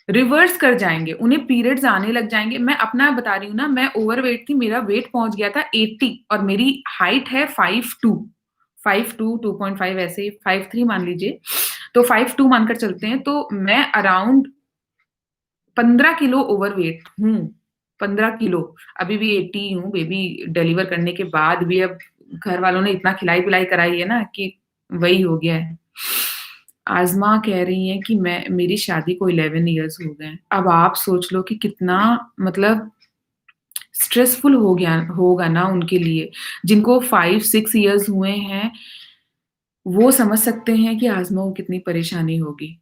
Speaker 1: रिवर्स कर जाएँगे, उन्हें पीरियड्स आने लग जाएँगे। मैं अपना बता रही हूँ ना, मैं ओवरवेट थी, मेरा वेट पहुँच गया था 80 और मेरी हाइट है 5'2", 5'2", 2.5 ऐसे ही 5'3" मान लीजिए। तो 5'2" मानकर चलते हैं, तो मैं अराउंड 15 किलो ओवरवेट हूँ, 15 किलो। अभी भी 80 ही हूँ, बेबी डिलीवर करने के बाद भी अब घर वालों ने इतना खिलाई-पिलाई कराई है ना कि वही हो गया है। आज़मा कह रही हैं कि मैं मेरी शादी को 11 इयर्स हो गए हैं। अब आप सोच लो कि कितना मतलब स्ट्रेसफुल हो गया होगा ना उनके लिए। जिनको 5-6 इयर्स हुए हैं, वो समझ सकते हैं कि आज़मा को कितनी परेशानी होगी।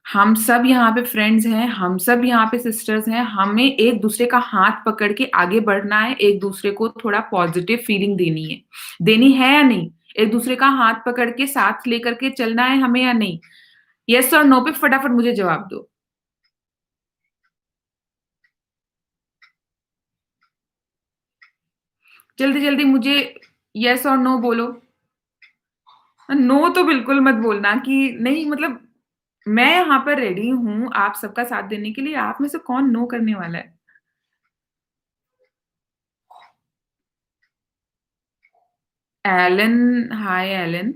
Speaker 1: हम सब यहाँ पे फ्रेंड्स हैं, हम सब यहाँ पे सिस्टर्स हैं, हमें एक-दूसरे का हाथ पकड़ के आगे बढ़ना है, एक-दूसरे को थोड़ा पॉज़िटिव फीलिंग देनी है। देनी है या नहीं? एक-दूसरे का हाथ पकड़ के साथ लेकर के चलना है हमें या नहीं? येस और नो पे फटाफट मुझे जवाब दो। जल्दी-जल्दी मुझे येस और नो बोलो। नो तो बिल्कुल मत बोलना कि नहीं मतलब मैं यहाँ पर रेडी हूँ आप सबका साथ देने के लिए, आप में से कौन नो करने वाला है? एलन हाय एलन,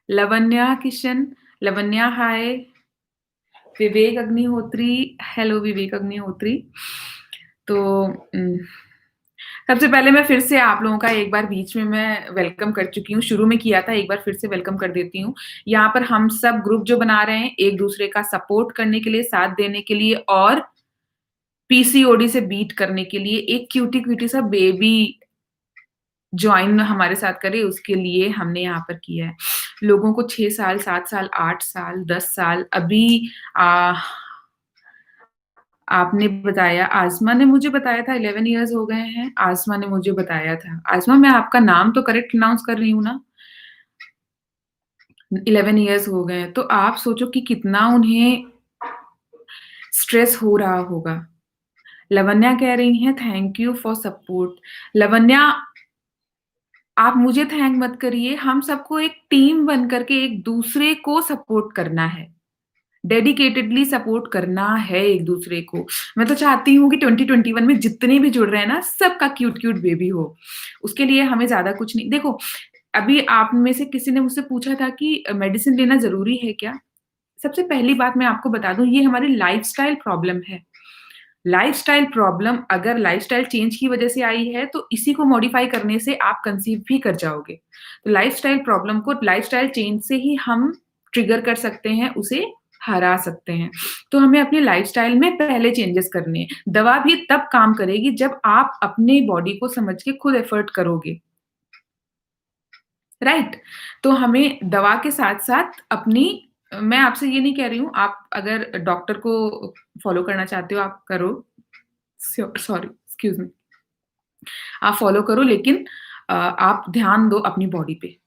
Speaker 1: लवन्या किशन, लवन्या हाय, विवेक अग्निहोत्री, हेलो विवेक अग्निहोत्री। तो सबसे पहले मैं फिर से आप लोगों का एक बार बीच में मैं वेलकम कर चुकी हूँ, शुरू में किया था, एक बार फिर से वेलकम कर देती हूँ। यहाँ पर हम सब ग्रुप जो बना रहे हैं, एक-दूसरे का सपोर्ट करने के लिए, साथ देने के लिए और पीसीओडी से बीट करने के लिए एक क्यूटी-क्यूटी सा बेबी जॉइन हमारे साथ करे, उसके लिए हमने यहाँ पर किया है। लोगों को 6 साल, 7 साल, 8 साल, 10 साल अभी अ आपने बताया आज़मा ने मुझे बताया था 11 इयर्स हो गए हैं, आज़मा ने मुझे बताया था। आज़मा मैं आपका नाम तो करेक्ट प्रोनाउंस कर रही हूँ ना? 11 इयर्स हो गए हैं, तो आप सोचो कि कितना उन्हें स्ट्रेस हो रहा होगा। लवन्या कह रही हैं thank you for support. Lavanya आप मुझे थैंक मत करिए, हम सबको एक टीम बन कर के एक-दूसरे को सपोर्ट करना है। डेडिकेटेडली सपोर्ट करना है एक-दूसरे को। मैं तो चाहती हूँ कि 2021 में जितने भी जुड़ रहे हैं ना, सबका क्यूट-क्यूट बेबी हो। उसके लिए हमें ज़्यादा कुछ नहीं देखो, अभी आप में से किसी ने मुझसे पूछा था कि मेडिसिन लेना ज़रूरी है क्या? सबसे पहली बात मैं आपको बता दूँ, ये हमारी लाइफ़स्टाइल प्रॉब्लम है। लाइफ़स्टाइल प्रॉब्लम अगर लाइफ़स्टाइल चेंज की वजह से आई है, तो इसी को मॉडिफ़ाई करने से आप कंसीव भी कर जाओगे। तो लाइफ़स्टाइल प्रॉब्लम को लाइफ़स्टाइल चेंज से ही हम ट्रिगर कर सकते हैं, उसे हरा सकते हैं। तो हमें अपने लाइफ़स्टाइल में पहले चेंजेस करने हैं। दवा भी तब काम करेगी जब आप अपने बॉडी को समझ के खुद एफ़र्ट करोगे, राइट? तो हमें दवा के साथ-साथ अपनी मैं आपसे ये नहीं कह रही हूँ, आप अगर डॉक्टर को फ़ॉलो करना चाहते हो, आप करो। Sorry, excuse me. आप फ़ॉलो करो लेकिन आप ध्यान दो अपनी बॉडी पे।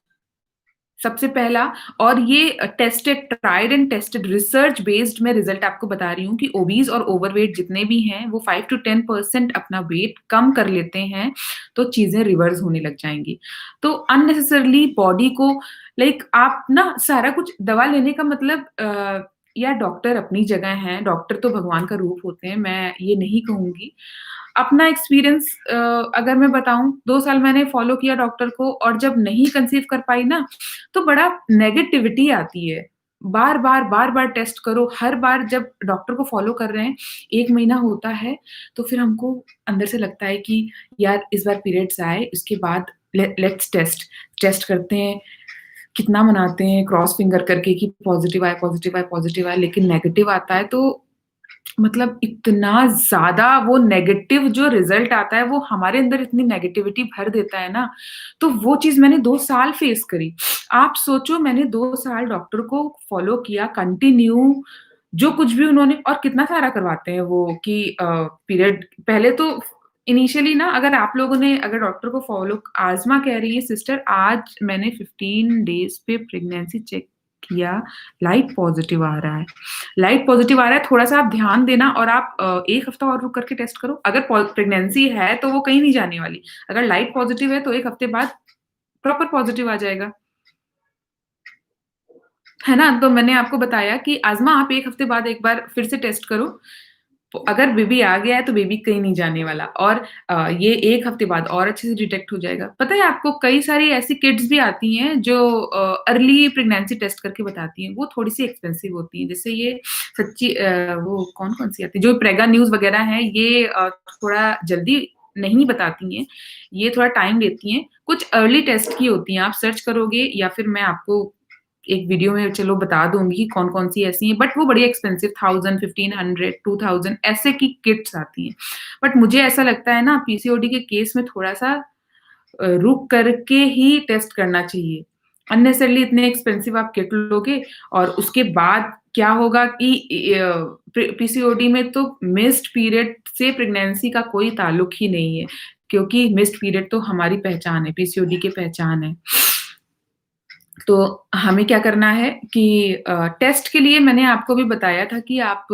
Speaker 1: सबसे पहला और ये tested tried and tested research based मैं रिज़ल्ट आपको बता रही हूँ कि ओबीज़ और ओवरवेट जितने भी हैं, वो 5 टू 10% अपना वेट कम कर लेते हैं, तो चीज़ें रिवर्स होने लग जाएँगी। तो अननेसेसरीली बॉडी को आप ना सारा कुछ दवा लेने का मतलब या डॉक्टर अपनी जगह हैं, डॉक्टर तो भगवान का रूप होते हैं, मैं ये नहीं कहूँगी। अपना एक्सपीरियंस अगर मैं बताऊँ, 2 साल मैंने फ़ॉलो किया डॉक्टर को और जब नहीं कंसीव कर पाई ना, तो बड़ा नेगेटिविटी आती है। बार-बार, बार-बार टेस्ट करो, हर बार जब डॉक्टर को फ़ॉलो कर रहे हैं, 1 महीना होता है, तो फिर हमको अंदर से लगता है कि यार इस बार पीरियड्स आए, इसके बाद लेट्स टेस्ट। टेस्ट करते हैं, कितना मनाते हैं क्रॉस फिंगर करके कि पॉज़िटिव आए, पॉज़िटिव आए, पॉज़िटिव आए, लेकिन नेगेटिव आता है तो मतलब इतना ज़्यादा वो नेगेटिव जो रिज़ल्ट आता है, वो हमारे अंदर इतनी नेगेटिविटी भर देता है ना, तो वो चीज़ मैंने 2 साल फेस करी। आप सोचो मैंने 2 साल डॉक्टर को फ़ॉलो किया कंटिन्यू, जो कुछ भी उन्होंने और कितना सारा करवाते हैं वो कि पीरियड पहले तो इनिशियली ना अगर आप लोगों ने अगर डॉक्टर को फ़ॉलो आज़मा कह रही है सिस्टर आज मैंने 15 डेज़ पे प्रेग्नेंसी चेक किया, लाइट पॉज़िटिव आ रहा है। लाइट पॉज़िटिव आ रहा है, थोड़ा-सा आप ध्यान देना और आप 1 हफ्ता और रुक कर के टेस्ट करो। अगर प्रेगनेंसी है, तो वो कहीं नहीं जाने वाली। अगर लाइट पॉज़िटिव है, तो 1 हफ्ते बाद प्रॉपर पॉज़िटिव आ जाएगा। है ना? तो मैंने आपको बताया कि आज़मा आप 1 हफ्ते बाद एक बार फिर से टेस्ट करो। तो अगर बेबी आ गया है, तो बेबी कहीं नहीं जाने वाला और ये 1 हफ्ते बाद और अच्छे से डिटेक्ट हो जाएगा। पता है आपको कई सारी ऐसी किट्स भी आती हैं जो अर्ली प्रेगनेंसी टेस्ट करके बताती हैं। वो थोड़ी-सी एक्सपेंसिव होती हैं। जैसे ये सच्ची वो कौन-कौन सी आती है? जो प्रेगा न्यूज़ वगैरह हैं ये थोड़ा जल्दी नहीं बताती हैं। ये थोड़ा टाइम लेती हैं। कुछ अर्ली टेस्ट की होती हैं। आप सर्च करोगे या फिर मैं आपको एक वीडियो में चलो बता दूँगी कि कौन-कौन सी ऐसी हैं, बट वो बड़ी एक्सपेंसिव 1000, 1500, 2000 ऐसे की किट्स आती हैं। बट मुझे ऐसा लगता है ना पीसीओडी के केस में थोड़ा-सा रुक करके ही टेस्ट करना चाहिए। अननेसेसरीली इतने एक्सपेंसिव आप किट लोगे और उसके बाद क्या होगा कि पीसीओडी में तो मिस्ड पीरियड से प्रेगनेंसी का कोई ताल्लुक ही नहीं है, क्योंकि मिस्ड पीरियड तो हमारी पहचान है, पीसीओडी की पहचान है। तो हमें क्या करना है कि टेस्ट के लिए मैंने आपको भी बताया था कि आप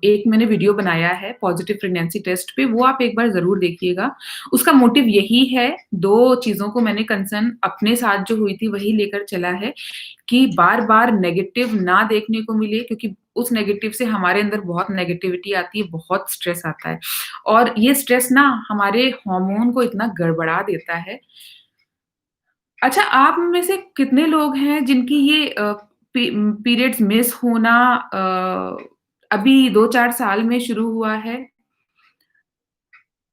Speaker 1: एक मैंने वीडियो बनाया है पॉज़िटिव प्रेगनेंसी टेस्ट पे, वो आप एक बार ज़रूर देखिएगा। उसका मोटिव यही है, 2 चीज़ों को मैंने कंसर्न अपने साथ जो हुई थी वही लेकर चला है कि बार-बार नेगेटिव ना देखने को मिले क्योंकि उस नेगेटिव से हमारे अंदर बहुत नेगेटिविटी आती है, बहुत स्ट्रेस आता है और ये स्ट्रेस ना हमारे हार्मोन को इतना गड़बड़ा देता है। अच्छा, आप में से कितने लोग हैं जिनकी ये पीरियड्स मिस होना अभी 2-4 साल में शुरू हुआ है?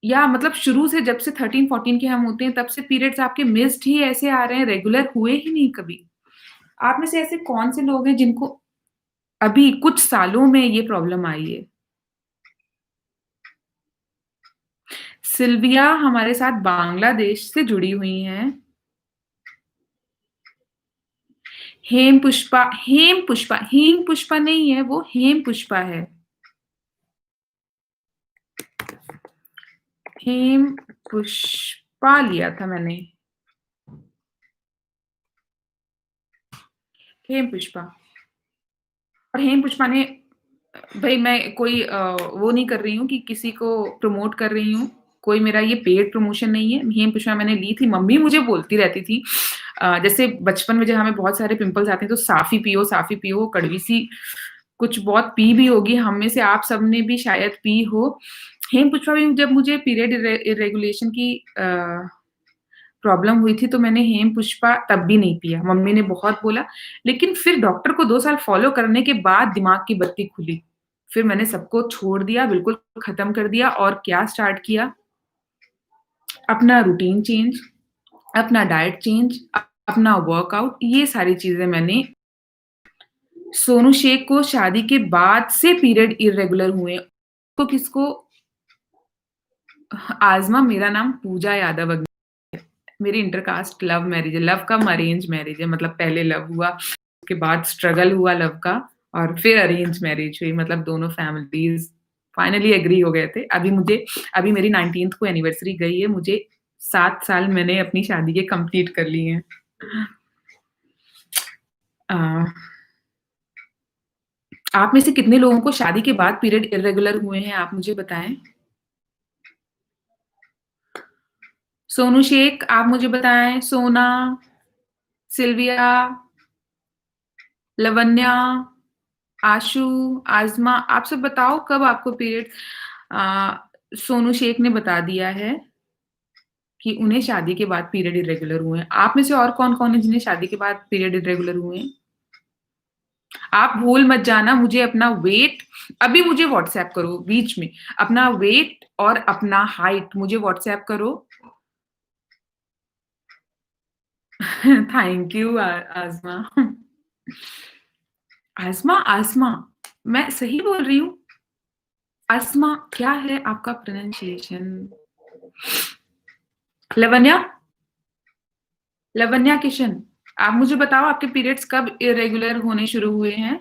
Speaker 1: या मतलब शुरू से जब से 13-14 के हम होते हैं तब से पीरियड्स आपके मिस्ड ही ऐसे आ रहे हैं, रेगुलर हुए ही नहीं कभी? आप में से ऐसे कौन से लोग हैं जिनको अभी कुछ सालों में ये प्रॉब्लम आई है? सिल्विया हमारे साथ बांग्लादेश से जुड़ी हुई हैं। हेम पुष्पा नहीं है वो, हेम पुष्पा है। हेम पुष्पा लिया था मैंने, हेम पुष्पा और हेम पुष्पा ने भई मैं कोई वो नहीं कर रही हूँ कि किसी को प्रमोट कर रही हूँ, कोई मेरा ये पेड प्रमोशन नहीं है। हेम पुष्पा मैंने ली थी, मम्मी मुझे बोलती रहती थी जैसे बचपन में जब हमें बहुत सारे पिंपल्स आते हैं तो साफ़ी पियो, कड़वी-सी कुछ बहुत पी भी होगी, हम में से आप सबने भी शायद पी हो। हेमपुष्पा में जब मुझे पीरियड इर्रेगुलेशन की प्रॉब्लम हुई थी, तो मैंने हेमपुष्पा तब भी नहीं पिया। मम्मी ने बहुत बोला, लेकिन फिर डॉक्टर को 2 साल फॉलो करने के बाद दिमाग की बत्ती खुली। फिर मैंने सबको छोड़ दिया, बिल्कुल खत्म कर दिया और क्या स्टार्ट किया, अपना रूटीन चेंज, अपना डाइट चेंज, अपना वर्कआउट, ये सारी चीज़ें मैंने सोनू शेख को शादी के बाद से पीरियड इर्रेगुलर हुए। तो किसको आज़मा, मेरा नाम पूजा यादव मेरी इंटरकास्ट लव मैरिज है, लव कम अरेंज मैरिज है, मतलब पहले लव हुआ, उसके बाद स्ट्रगल हुआ लव का और फिर अरेंज मैरिज हुई, मतलब दोनों फैमिलीज़ फाइनली एग्री हो गए थे। अभी मेरी 19th को एनिवर्सरी गई है, मुझे 7 साल मैंने अपनी शादी के कंप्लीट कर लिए हैं। अ, आप में से कितने लोगों को शादी के बाद पीरियड इर्रेगुलर हुए हैं, आप मुझे बताएँ? सोनू शेख, आप मुझे बताएँ, सोना, सिल्विया, लवन्या, आशु, आज़मा, आप सब बताओ कब आपको पीरियड सोनू शेख ने बता दिया है कि उन्हें शादी के बाद पीरियड इर्रेगुलर हुए हैं। आप में से और कौन-कौन है जिन्हें शादी के बाद पीरियड इर्रेगुलर हुए हैं? आप भूल मत जाना मुझे अपना वेट अभी मुझे व्हाट्सएप करो बीच में। अपना वेट और अपना हाइट मुझे व्हाट्सएप करो। थैंक यू आज़मा। आज़मा आज़मा, मैं सही बोल रही हूँ? अस्मा क्या है आपका प्रोनंसिएशन? लवन्या? लवन्या किशन, आप मुझे बताओ आपके पीरियड्स कब इर्रेगुलर होने शुरू हुए हैं?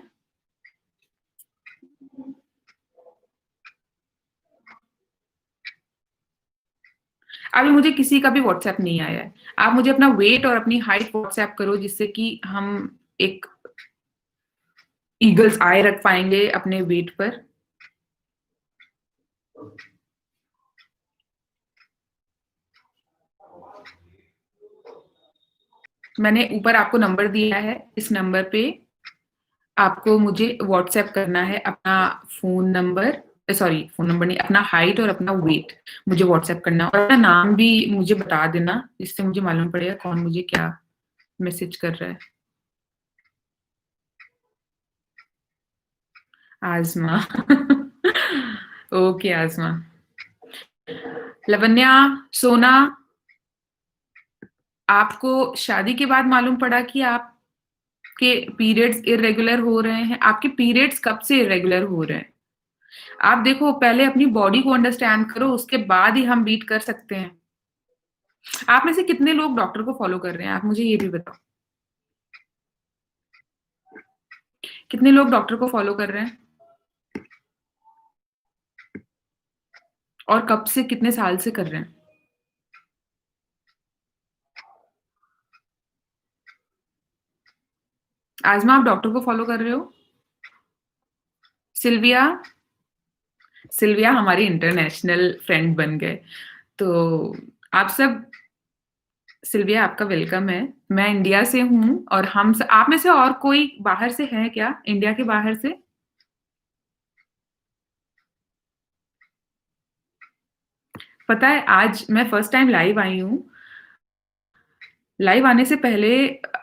Speaker 1: अभी मुझे किसी का भी व्हाट्सएप नहीं आया है। आप मुझे अपना वेट और अपनी हाइट व्हाट्सएप करो जिससे कि हम एक ईगल्स आई रख पाएँगे अपने वेट पर। मैंने ऊपर आपको नंबर दिया है, इस नंबर पे आपको मुझे व्हाट्सएप करना है अपना phone number sorry phone number नहीं, अपना हाइट और अपना वेट मुझे व्हाट्सएप करना और अपना नाम भी मुझे बता देना, जिससे मुझे मालूम पड़ेगा कौन मुझे क्या मैसेज कर रहा है। आज़मा। ओके आज़मा। लवन्या, सोना, आपको शादी के बाद मालूम पड़ा कि आपके पीरियड्स इर्रेगुलर हो रहे हैं। आपके पीरियड्स कब से इर्रेगुलर हो रहे हैं? आप देखो पहले अपनी बॉडी को अंडरस्टैंड करो, उसके बाद ही हम बीट कर सकते हैं। आप में से कितने लोग डॉक्टर को फ़ॉलो कर रहे हैं? आप मुझे ये भी बताओ। कितने लोग डॉक्टर को फ़ॉलो कर रहे हैं? और कब से कितने साल से कर रहे हैं? आज़मा आप डॉक्टर को फ़ॉलो कर रहे हो? सिल्विया? सिल्विया हमारी इंटरनेशनल फ्रेंड बन गए। तो आप सब सिल्विया आपका वेलकम है। मैं इंडिया से हूँ और हम स आप में से और कोई बाहर से है क्या? इंडिया के बाहर से? पता है आज मैं फर्स्ट टाइम लाइव आई हूँ। लाइव आने से पहले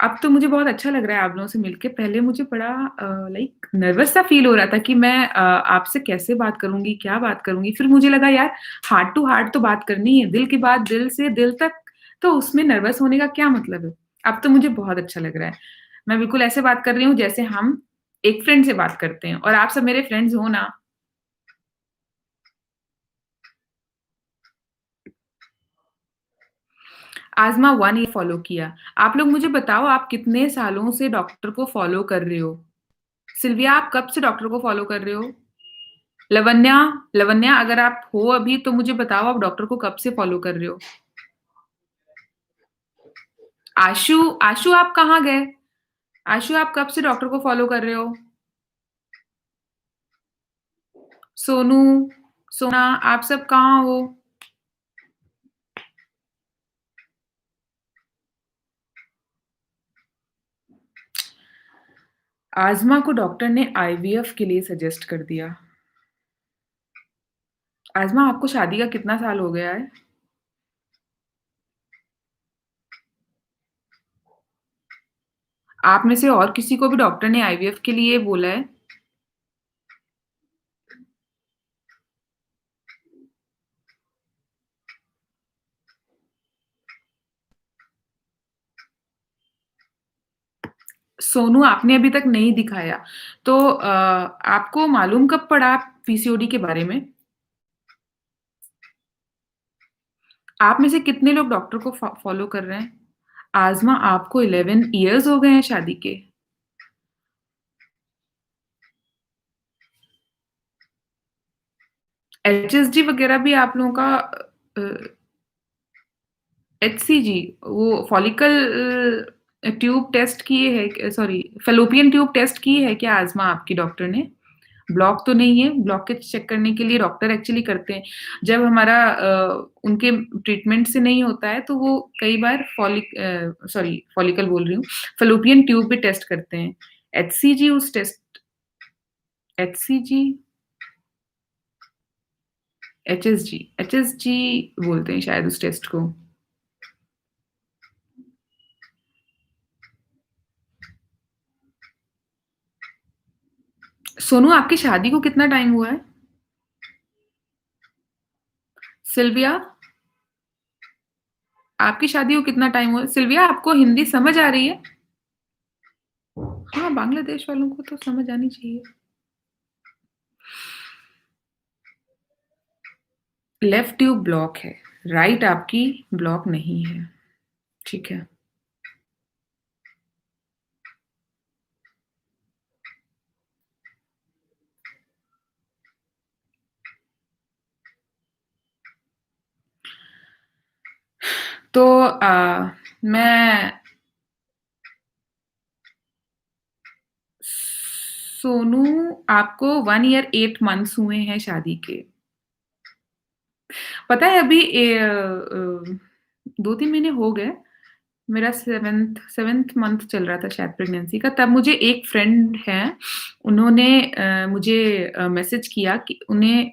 Speaker 1: अब तो मुझे बहुत अच्छा लग रहा है आप लोगों से मिलके। पहले मुझे बड़ा लाइक नर्वस सा फ़ील हो रहा था कि मैं आपसे कैसे बात करूँगी, क्या बात करूँगी? फिर मुझे लगा यार हार्ट टू हार्ट तो बात करनी है, दिल की बात दिल से दिल तक, तो उसमें नर्वस होने का क्या मतलब है? अब तो मुझे बहुत अच्छा लग रहा है। मैं बिल्कुल ऐसे बात कर रही हूँ जैसे हम एक फ्रेंड से बात करते हैं और आप सब मेरे फ्रेंड्स हो ना। आज़मा 1 ईयर फ़ॉलो किया। आप लोग मुझे बताओ आप कितने सालों से डॉक्टर को फ़ॉलो कर रहे हो? सिल्विया आप कब से डॉक्टर को फ़ॉलो कर रहे हो? लवन्या लवन्या अगर आप हो अभी तो मुझे बताओ आप डॉक्टर को कब से फ़ॉलो कर रहे हो? आशु आशु आप कहाँ गए? आशु आप कब से डॉक्टर को फ़ॉलो कर रहे हो? सोनू, सोना आप सब कहाँ हो? आज़मा को डॉक्टर ने आईवीएफ के लिए सजेस्ट कर दिया। आज़मा आपको शादी का कितना साल हो गया है? आप में से और किसी को भी डॉक्टर ने आईवीएफ के लिए बोला है? सोनू आपने अभी तक नहीं दिखाया, तो आपको मालूम कब पड़ा पीसीओडी के बारे में? आप में से कितने लोग डॉक्टर को फॉलो कर रहे हैं? आज़मा आपको 11 इयर्स हो गए हैं शादी के। एचएसजी वगैरह भी आप लोगों का एचसीजी वो फॉलिकल ट्यूब टेस्ट किए है, सॉरी फैलोपियन ट्यूब टेस्ट की है क्या आज़मा आपकी डॉक्टर ने? ब्लॉक तो नहीं है? ब्लॉकेज चेक करने के लिए डॉक्टर एक्चुअली करते हैं। जब हमारा उनके ट्रीटमेंट से नहीं होता है तो वो कई बार सॉरी फॉलिकल बोल रही हूँ, फैलोपियन ट्यूब भी टेस्ट करते हैं। एचसीजी उस टेस्ट एचसीजी एचएसजी एचएसजी बोलते हैं शायद उस टेस्ट को। सोनू आपकी शादी को कितना टाइम हुआ है? सिल्विया आपकी शादी को कितना टाइम हुआ है? सिल्विया आपको हिंदी समझ आ रही है? हाँ, बांग्लादेश वालों को तो समझ आनी चाहिए। लेफ्ट ट्यूब ब्लॉक है, राइट आपकी ब्लॉक नहीं है। ठीक है। तो मैं सोनू आपको 1 ईयर 8 मंथ्स हुए हैं शादी के। पता है अभी 2-3 महीने हो गए, मेरा 7th मंथ चल रहा था शायद प्रेगनेंसी का, तब मुझे एक फ्रेंड हैं, उन्होंने मुझे मैसेज किया कि उन्हें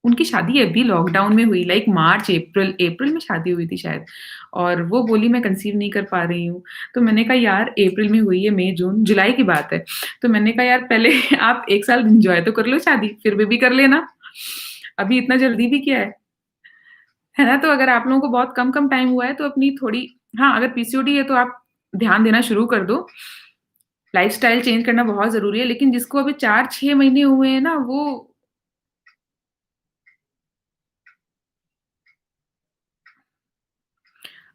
Speaker 1: उनकी शादी अभी लॉकडाउन में हुई, लाइक मार्च, अप्रैल में शादी हुई थी शायद, और वो बोली मैं कंसीव नहीं कर पा रही हूँ। तो मैंने कहा यार अप्रैल में हुई है, मई, जून, जुलाई की बात है। तो मैंने कहा यार पहले आप 1 साल एन्जॉय तो कर लो शादी, फिर बेबी कर लेना। अभी इतना जल्दी भी क्या है ना? तो अगर आप लोगों को बहुत कम-कम टाइम हुआ है तो अपनी थोड़ी, हाँ, अगर पीसीओडी है तो आप ध्यान देना शुरू कर दो। लाइफ़स्टाइल चेंज करना बहुत ज़रूरी है, लेकिन जिसको अभी 4-6 महीने हुए हैं ना, वो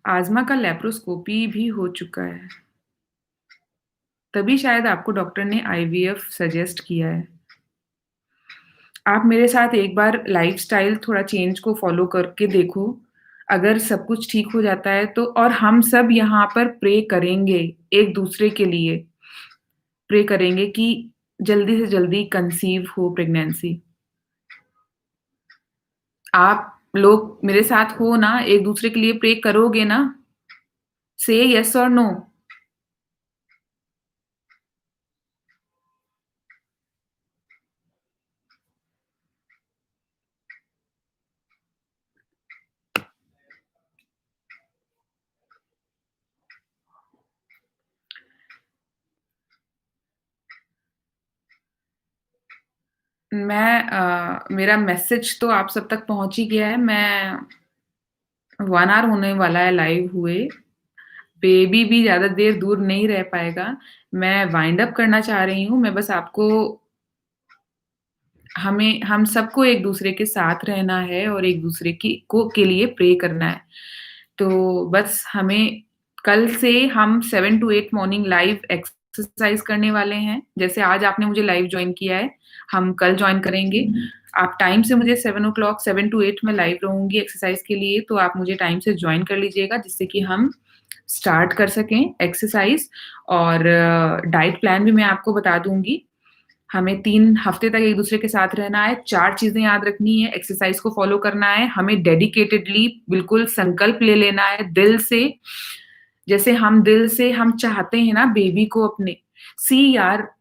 Speaker 1: आज़मा का लैप्रोस्कोपी भी हो चुका है। तभी शायद आपको डॉक्टर ने आईवीएफ सजेस्ट किया है। आप मेरे साथ एक बार लाइफ़स्टाइल थोड़ा चेंज को फ़ॉलो करके देखो। अगर सब कुछ ठीक हो जाता है तो, और हम सब यहाँ पर प्रे करेंगे, एक-दूसरे के लिए प्रे करेंगे कि जल्दी से जल्दी कंसीव हो प्रेगनेंसी। आप लोग मेरे साथ हो ना, एक-दूसरे के लिए प्रे करोगे ना? से येस और नो? मेरा मैसेज तो आप सब तक पहुँच ही गया है। मैं 1 ऑवर होने वाला है लाइव हुए। बेबी भी ज़्यादा देर दूर नहीं रह पाएगा। मैं वाइंड अप करना चाह रही हूँ। मैं बस आपको, हम सबको एक-दूसरे के साथ रहना है और एक-दूसरे की को के लिए प्रे करना है। तो बस हमें कल से हम 7 टू 8 मॉर्निंग लाइव एक्सरसाइज़ करने वाले हैं। जैसे आज आपने मुझे लाइव जॉइन किया है, हम कल जॉइन करेंगे। आप टाइम से मुझे 7 ओ क्लॉक 7 टू 8 मैं लाइव रहूँगी एक्सरसाइज़ के लिए, तो आप मुझे टाइम से जॉइन कर लीजिएगा जिससे कि हम स्टार्ट कर सकें एक्सरसाइज़। और डाइट प्लान भी मैं आपको बता दूँगी। हमें 3 हफ्ते तक एक-दूसरे के साथ रहना है, 4 चीज़ें याद रखनी है, एक्सरसाइज़ को फ़ॉलो करना है, हमें डेडिकेटेडली बिल्कुल संकल्प ले लेना है दिल से, जैसे हम दिल से हम चाहते हैं ना बेबी को अपने, सी यार,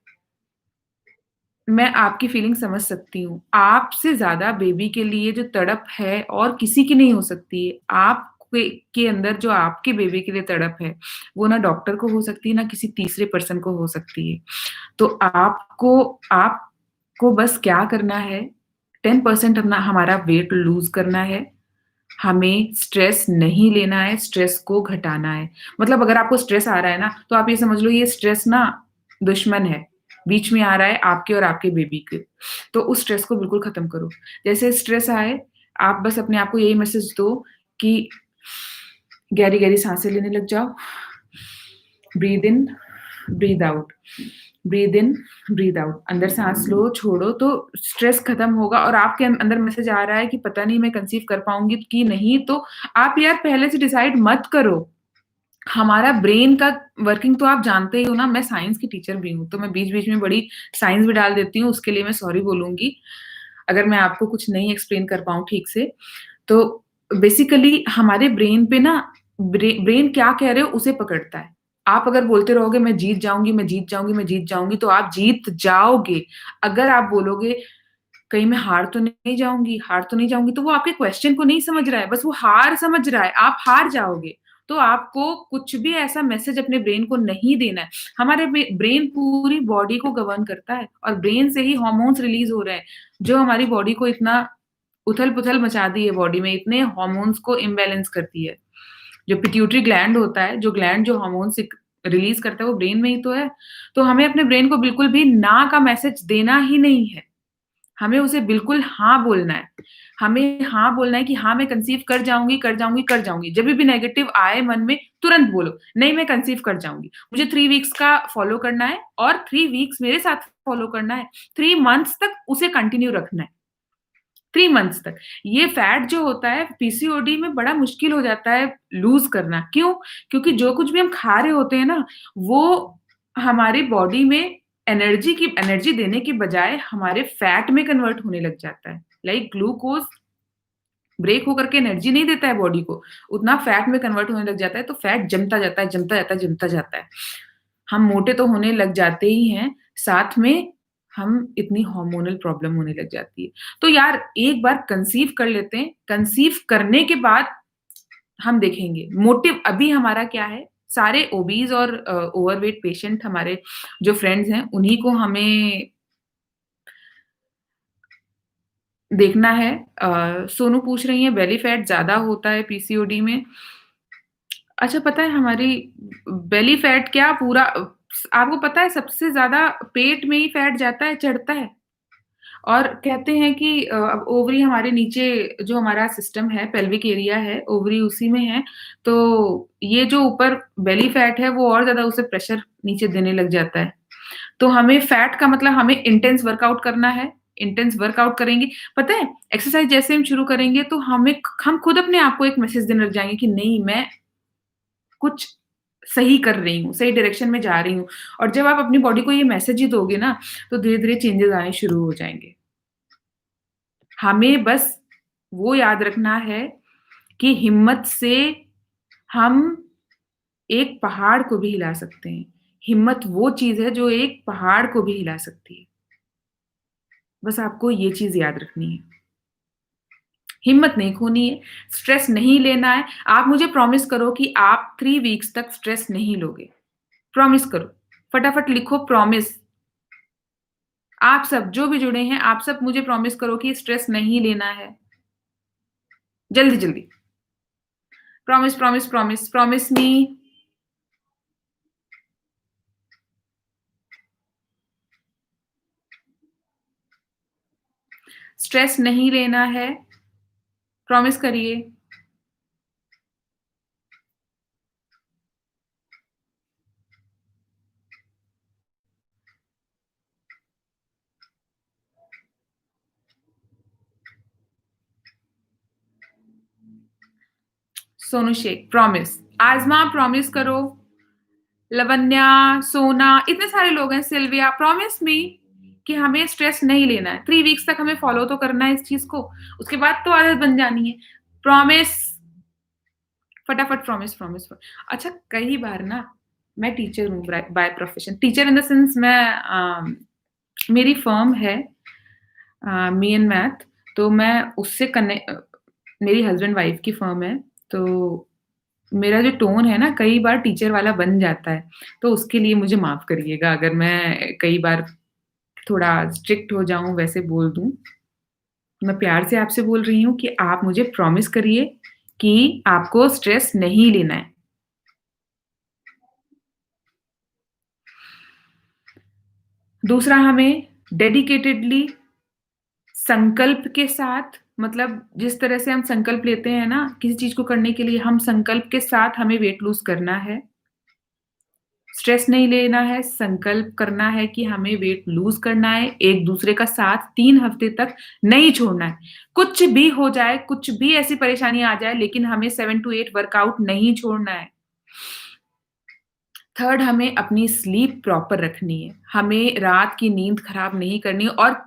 Speaker 1: मैं आपकी फीलिंग समझ सकती हूँ। आपसे ज़्यादा बेबी के लिए जो तड़प है और किसी की नहीं हो सकती है। आपके अंदर जो आपके बेबी के लिए तड़प है, वो ना डॉक्टर को हो सकती है, ना किसी तीसरे पर्सन को हो सकती है। तो आपको बस क्या करना है, 10% अपना हमारा वेट लूज़ करना है। हमें स्ट्रेस नहीं लेना है, स्ट्रेस को घटाना है। मतलब अगर आपको स्ट्रेस आ रहा है ना, तो आप ये समझ लो ये स्ट्रेस ना दुश्मन है, बीच में आ रहा है आपके और आपके बेबी के। तो उस स्ट्रेस को बिल्कुल खत्म करो। जैसे स्ट्रेस आए, आप बस अपने आप को यही मैसेज दो कि गहरी-गहरी साँसें लेने लग जाओ। ब्रीथ इन, ब्रीथ आउट, ब्रीथ इन, ब्रीथ आउट। अंदर साँस लो, छोड़ो तो स्ट्रेस खत्म होगा और आपके अंदर मैसेज आ रहा है कि पता नहीं मैं कंसीव कर पाऊँगी कि नहीं, तो आप यार पहले से डिसाइड मत करो। हमारा ब्रेन का वर्किंग तो आप जानते ही हो ना, मैं साइंस की टीचर भी हूँ, तो मैं बीच-बीच में बड़ी साइंस भी डाल देती हूँ, उसके लिए मैं सॉरी बोलूँगी, अगर मैं आपको कुछ नहीं एक्सप्लेन कर पाऊँ ठीक से। तो बेसिकली हमारे ब्रेन पे ना ब्रेन क्या कह रहे हो उसे पकड़ता है। आप अगर बोलते रहोगे मैं जीत जाऊँगी, मैं जीत जाऊँगी, मैं जीत जाऊँगी तो आप जीत जाओगे। अगर आप बोलोगे कहीं मैं हार तो नहीं जाऊँगी, हार तो नहीं जाऊँगी, तो वो आपके क्वेश्चन को नहीं समझ रहा है, बस वो हार समझ रहा है, आप हार जाओगे। तो आपको कुछ भी ऐसा मैसेज अपने ब्रेन को नहीं देना है। हमारे ब्रेन पूरी बॉडी को गवर्न करता है और ब्रेन से ही हार्मोन्स रिलीज़ हो रहे हैं, जो हमारी बॉडी को इतना उथल-पुथल मचा दी है बॉडी में, इतने हार्मोन्स को इम्बैलेंस करती है। जो पिट्यूटरी ग्लैंड होता है, जो ग्लैंड जो हार्मोन रिलीज़ करता है, वो ब्रेन में ही तो है। तो हमें अपने ब्रेन को बिल्कुल भी ना का मैसेज देना ही नहीं है। हमें उसे बिल्कुल हाँ बोलना है। हमें हाँ बोलना है कि हाँ, मैं कंसीव कर जाऊँगी, कर जाऊँगी, कर जाऊँगी। जभी भी नेगेटिव आए मन में, तुरंत बोलो, नहीं मैं कंसीव कर जाऊँगी। मुझे 3 वीक्स का फॉलो करना है और 3 वीक्स मेरे साथ फॉलो करना है। 3 मंथ्स तक उसे कंटिन्यू रखना है। 3 मंथ्स तक। ये फैट जो होता है पीसीओडी में बड़ा मुश्किल हो जाता है लूज़ करना। क्यों? क्योंकि जो कुछ भी हम खा रहे होते हैं ना, वो हमारी बॉडी में एनर्जी देने के बजाय हमारे फैट में कन्वर्ट होने लग जाता है। लाइक ग्लूकोज़ ब्रेक होकर के एनर्जी नहीं देता है बॉडी को, उतना फैट में कन्वर्ट होने लग जाता है, तो फैट जमता जाता है, जमता जाता है, जमता जाता है। हम मोटे तो होने लग जाते ही हैं, साथ में हम इतनी हार्मोनल प्रॉब्लम होने लग जाती है। तो यार एक बार कंसीव कर लेते हैं, कंसीव करने के बाद हम देखेंगे। मोटिव अभी हमारा क्या है, सारे ओबीज़ और ओवरवेट पेशेंट हमारे जो फ्रेंड्स हैं, उन्हीं को हमें देखना है। सोनू पूछ रही हैं बेली फैट ज़्यादा होता है पीसीओडी में। अच्छा पता है हमारी बेली फैट क्या पूरा आपको पता है सबसे ज़्यादा पेट में ही फैट जाता है, चढ़ता है। और कहते हैं कि अब ओवरी हमारे नीचे जो हमारा सिस्टम है, पेल्विक एरिया है, ओवरी उसी में है, तो ये जो ऊपर बेली फैट है, वो और ज़्यादा उसे प्रेशर नीचे देने लग जाता है। तो हमें फैट का मतलब हमें इंटेंस वर्कआउट करना है, इंटेंस वर्कआउट करेंगे पता है एक्सरसाइज़ जैसे हम शुरू करेंगे तो हम खुद अपने आप को एक मैसेज देने लग जाएँगे कि नहीं मैं कुछ सही कर रही हूँ, सही डायरेक्शन में जा रही हूँ और जब आप अपनी बॉडी को ये मैसेज ही दोगे ना, तो धीरे-धीरे चेंजेज़ आने शुरू हो जाएँगे। हमें बस वो याद रखना है कि हिम्मत से हम एक पहाड़ को भी हिला सकते हैं। हिम्मत वो चीज़ है जो एक पहाड़ को भी हिला सकती है। बस आपको ये चीज़ याद रखनी है। हिम्मत नहीं खोनी है, स्ट्रेस नहीं लेना है। आप मुझे प्रॉमिस करो कि आप 3 वीक्स तक स्ट्रेस नहीं लोगे। प्रॉमिस करो। फटाफट लिखो प्रॉमिस। आप सब जो भी जुड़े हैं, आप सब मुझे प्रॉमिस करो कि स्ट्रेस नहीं लेना है। जल्दी-जल्दी। Promise, promise, promise, promise me. Stress नहीं लेना है। प्रॉमिस करिए। सोनू शेख, प्रॉमिस। आज़मा प्रॉमिस करो। लवन्या, सोना, इतने सारे लोग हैं, सिल्विया, प्रॉमिस मी कि हमें स्ट्रेस नहीं लेना है। 3 वीक्स तक हमें फॉलो तो करना है इस चीज़ को, उसके बाद तो आदत बन जानी है। प्रॉमिस, फटाफट प्रॉमिस, प्रॉमिस। अच्छा कई बार ना मैं टीचर हूँ by profession. Teacher in the sense मैं मेरी फ़र्म है मी एंड मैथ, तो मैं उससे मेरी हस्बैंड-वाइफ की फ़र्म है, तो मेरा जो टोन है ना कई बार टीचर वाला बन जाता है, तो उसके लिए मुझे माफ़ करिएगा अगर मैं कई बार थोड़ा स्ट्रिक्ट हो जाऊँ, वैसे बोल दूँ। मैं प्यार से आपसे बोल रही हूँ कि आप मुझे प्रॉमिस करिए कि आपको स्ट्रेस नहीं लेना है। दूसरा हमें डेडिकेटेडली संकल्प के साथ मतलब जिस तरह से हम संकल्प लेते हैं ना, किसी चीज़ को करने के लिए हम संकल्प के साथ हमें वेट लूज़ करना है। स्ट्रेस नहीं लेना है, संकल्प करना है कि हमें वेट लूज़ करना है, एक-दूसरे का साथ 3 हफ्ते तक नहीं छोड़ना है। कुछ भी हो जाए, कुछ भी ऐसी परेशानी आ जाए, लेकिन हमें 7 टू 8 वर्कआउट नहीं छोड़ना है। थर्ड हमें अपनी स्लीप प्रॉपर रखनी है। हमें रात की नींद खराब नहीं करनी है और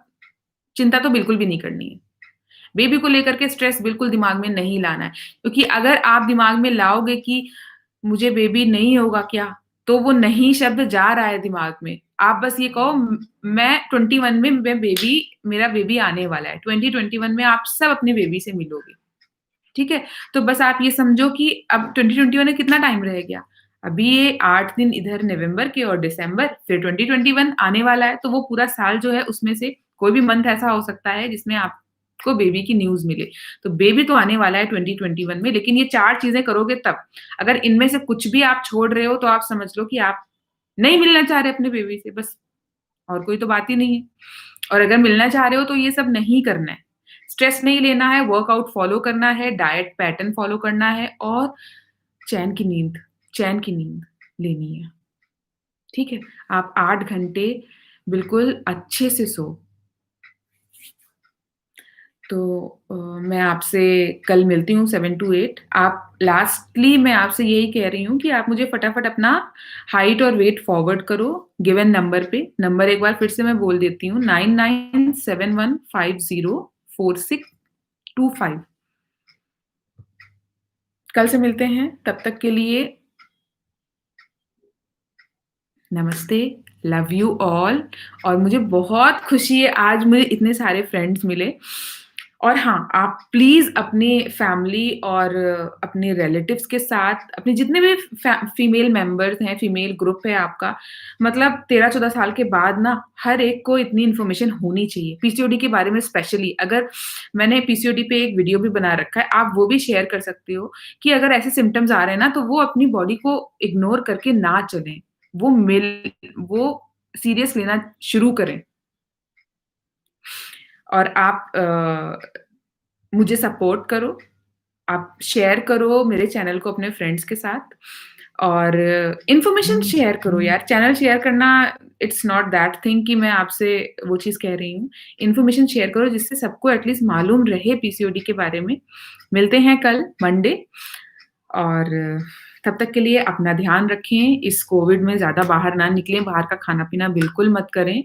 Speaker 1: चिंता तो बिल्कुल भी नहीं करनी है। बेबी को लेकर के स्ट्रेस बिल्कुल दिमाग में नहीं लाना है, क्योंकि अगर आप दिमाग में लाओगे कि मुझे बेबी नहीं होगा क्या? तो वो नहीं शब्द जा रहा है दिमाग में। आप बस ये कहो मैं 21 में मैं बेबी मेरा बेबी आने वाला है। 2021 में आप सब अपने बेबी से मिलोगे। ठीक है? तो बस आप ये समझो कि अब 2021 में कितना टाइम रह गया? अभी ये 8 दिन इधर नवंबर के और दिसंबर, फिर 2021 आने वाला है, तो वो पूरा साल जो है उसमें से कोई भी मंथ ऐसा हो सकता है जिसमें आपको बेबी की न्यूज़ मिले। तो बेबी तो आने वाला है 2021 में, लेकिन ये 4 चीज़ें करोगे तब। अगर इनमें से कुछ भी आप छोड़ रहे हो तो आप समझ लो कि आप नहीं मिलना चाह रहे अपने बेबी से, बस और कोई तो बात ही नहीं है। और अगर मिलना चाह रहे हो तो ये सब नहीं करना है। स्ट्रेस नहीं लेना है, वर्कआउट फॉलो करना है, डाइट पैटर्न फॉलो करना है और चैन की नींद चैन की नींद लेनी है। ठीक है? आप 8 घंटे बिल्कुल अच्छे से सोओ। तो मैं आपसे कल मिलती हूँ 7 टू 8। आप लास्टली मैं आपसे यही कह रही हूँ कि आप मुझे फटाफट अपना हाइट और वेट फॉरवर्ड करो गिवन नंबर पे। नंबर एक बार फिर से मैं बोल देती हूँ 9971504625। कल से मिलते हैं, तब तक के लिए नमस्ते, लव यू ऑल और मुझे बहुत खुशी है आज मुझे इतने सारे फ्रेंड्स मिले। और हाँ, आप प्लीज़ अपने फैमिली और अपने रिलेटिव्स के साथ अपने जितने भी फीमेल मेंबर्स हैं, फीमेल ग्रुप है आपका, मतलब 13-14 साल के बाद ना हर एक को इतनी इन्फॉर्मेशन होनी चाहिए, पीसीओडी के बारे में स्पेशली। अगर मैंने पीसीओडी पे एक वीडियो भी बना रखा है, आप वो भी शेयर कर सकते हो कि अगर ऐसे सिम्पटम्स आ रहे हैं ना, तो वो अपनी बॉडी को इग्नोर करके ना चलें। वो सीरियस लेना शुरू करें और आप मुझे सपोर्ट करो, आप शेयर करो मेरे चैनल को अपने फ्रेंड्स के साथ और इन्फॉर्मेशन शेयर करो यार, चैनल शेयर करना इट्स नॉट दैट थिंग कि मैं आपसे वो चीज़ कह रही हूँ। इन्फॉर्मेशन शेयर करो जिससे सबको एटलीस्ट मालूम रहे पीसीओडी के बारे में। मिलते हैं कल मंडे और तब तक के लिए अपना ध्यान रखें, इस कोविड में ज़्यादा बाहर ना निकलें, बाहर का खाना-पीना बिल्कुल मत करें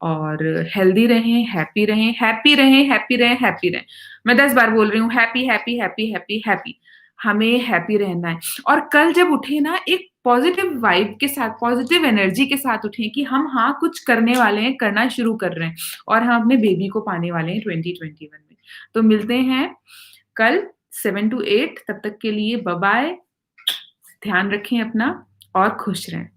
Speaker 1: और हेल्दी रहें, हैप्पी रहें, हैप्पी रहें, हैप्पी रहें, हैप्पी रहें। मैं 10 बार बोल रही हूँ happy, happy, happy, happy, happy. हमें हैप्पी रहना है और कल जब उठे ना एक पॉज़िटिव वाइब के साथ, पॉज़िटिव एनर्जी के साथ उठें कि हम हाँ, कुछ करने वाले हैं, करना शुरू कर रहे हैं और हम अपने बेबी को पाने वाले हैं 2021 में। तो मिलते हैं कल 7 टू 8 तब तक के लिए बाय-बाय। ध्यान रखें अपना और खुश रहें।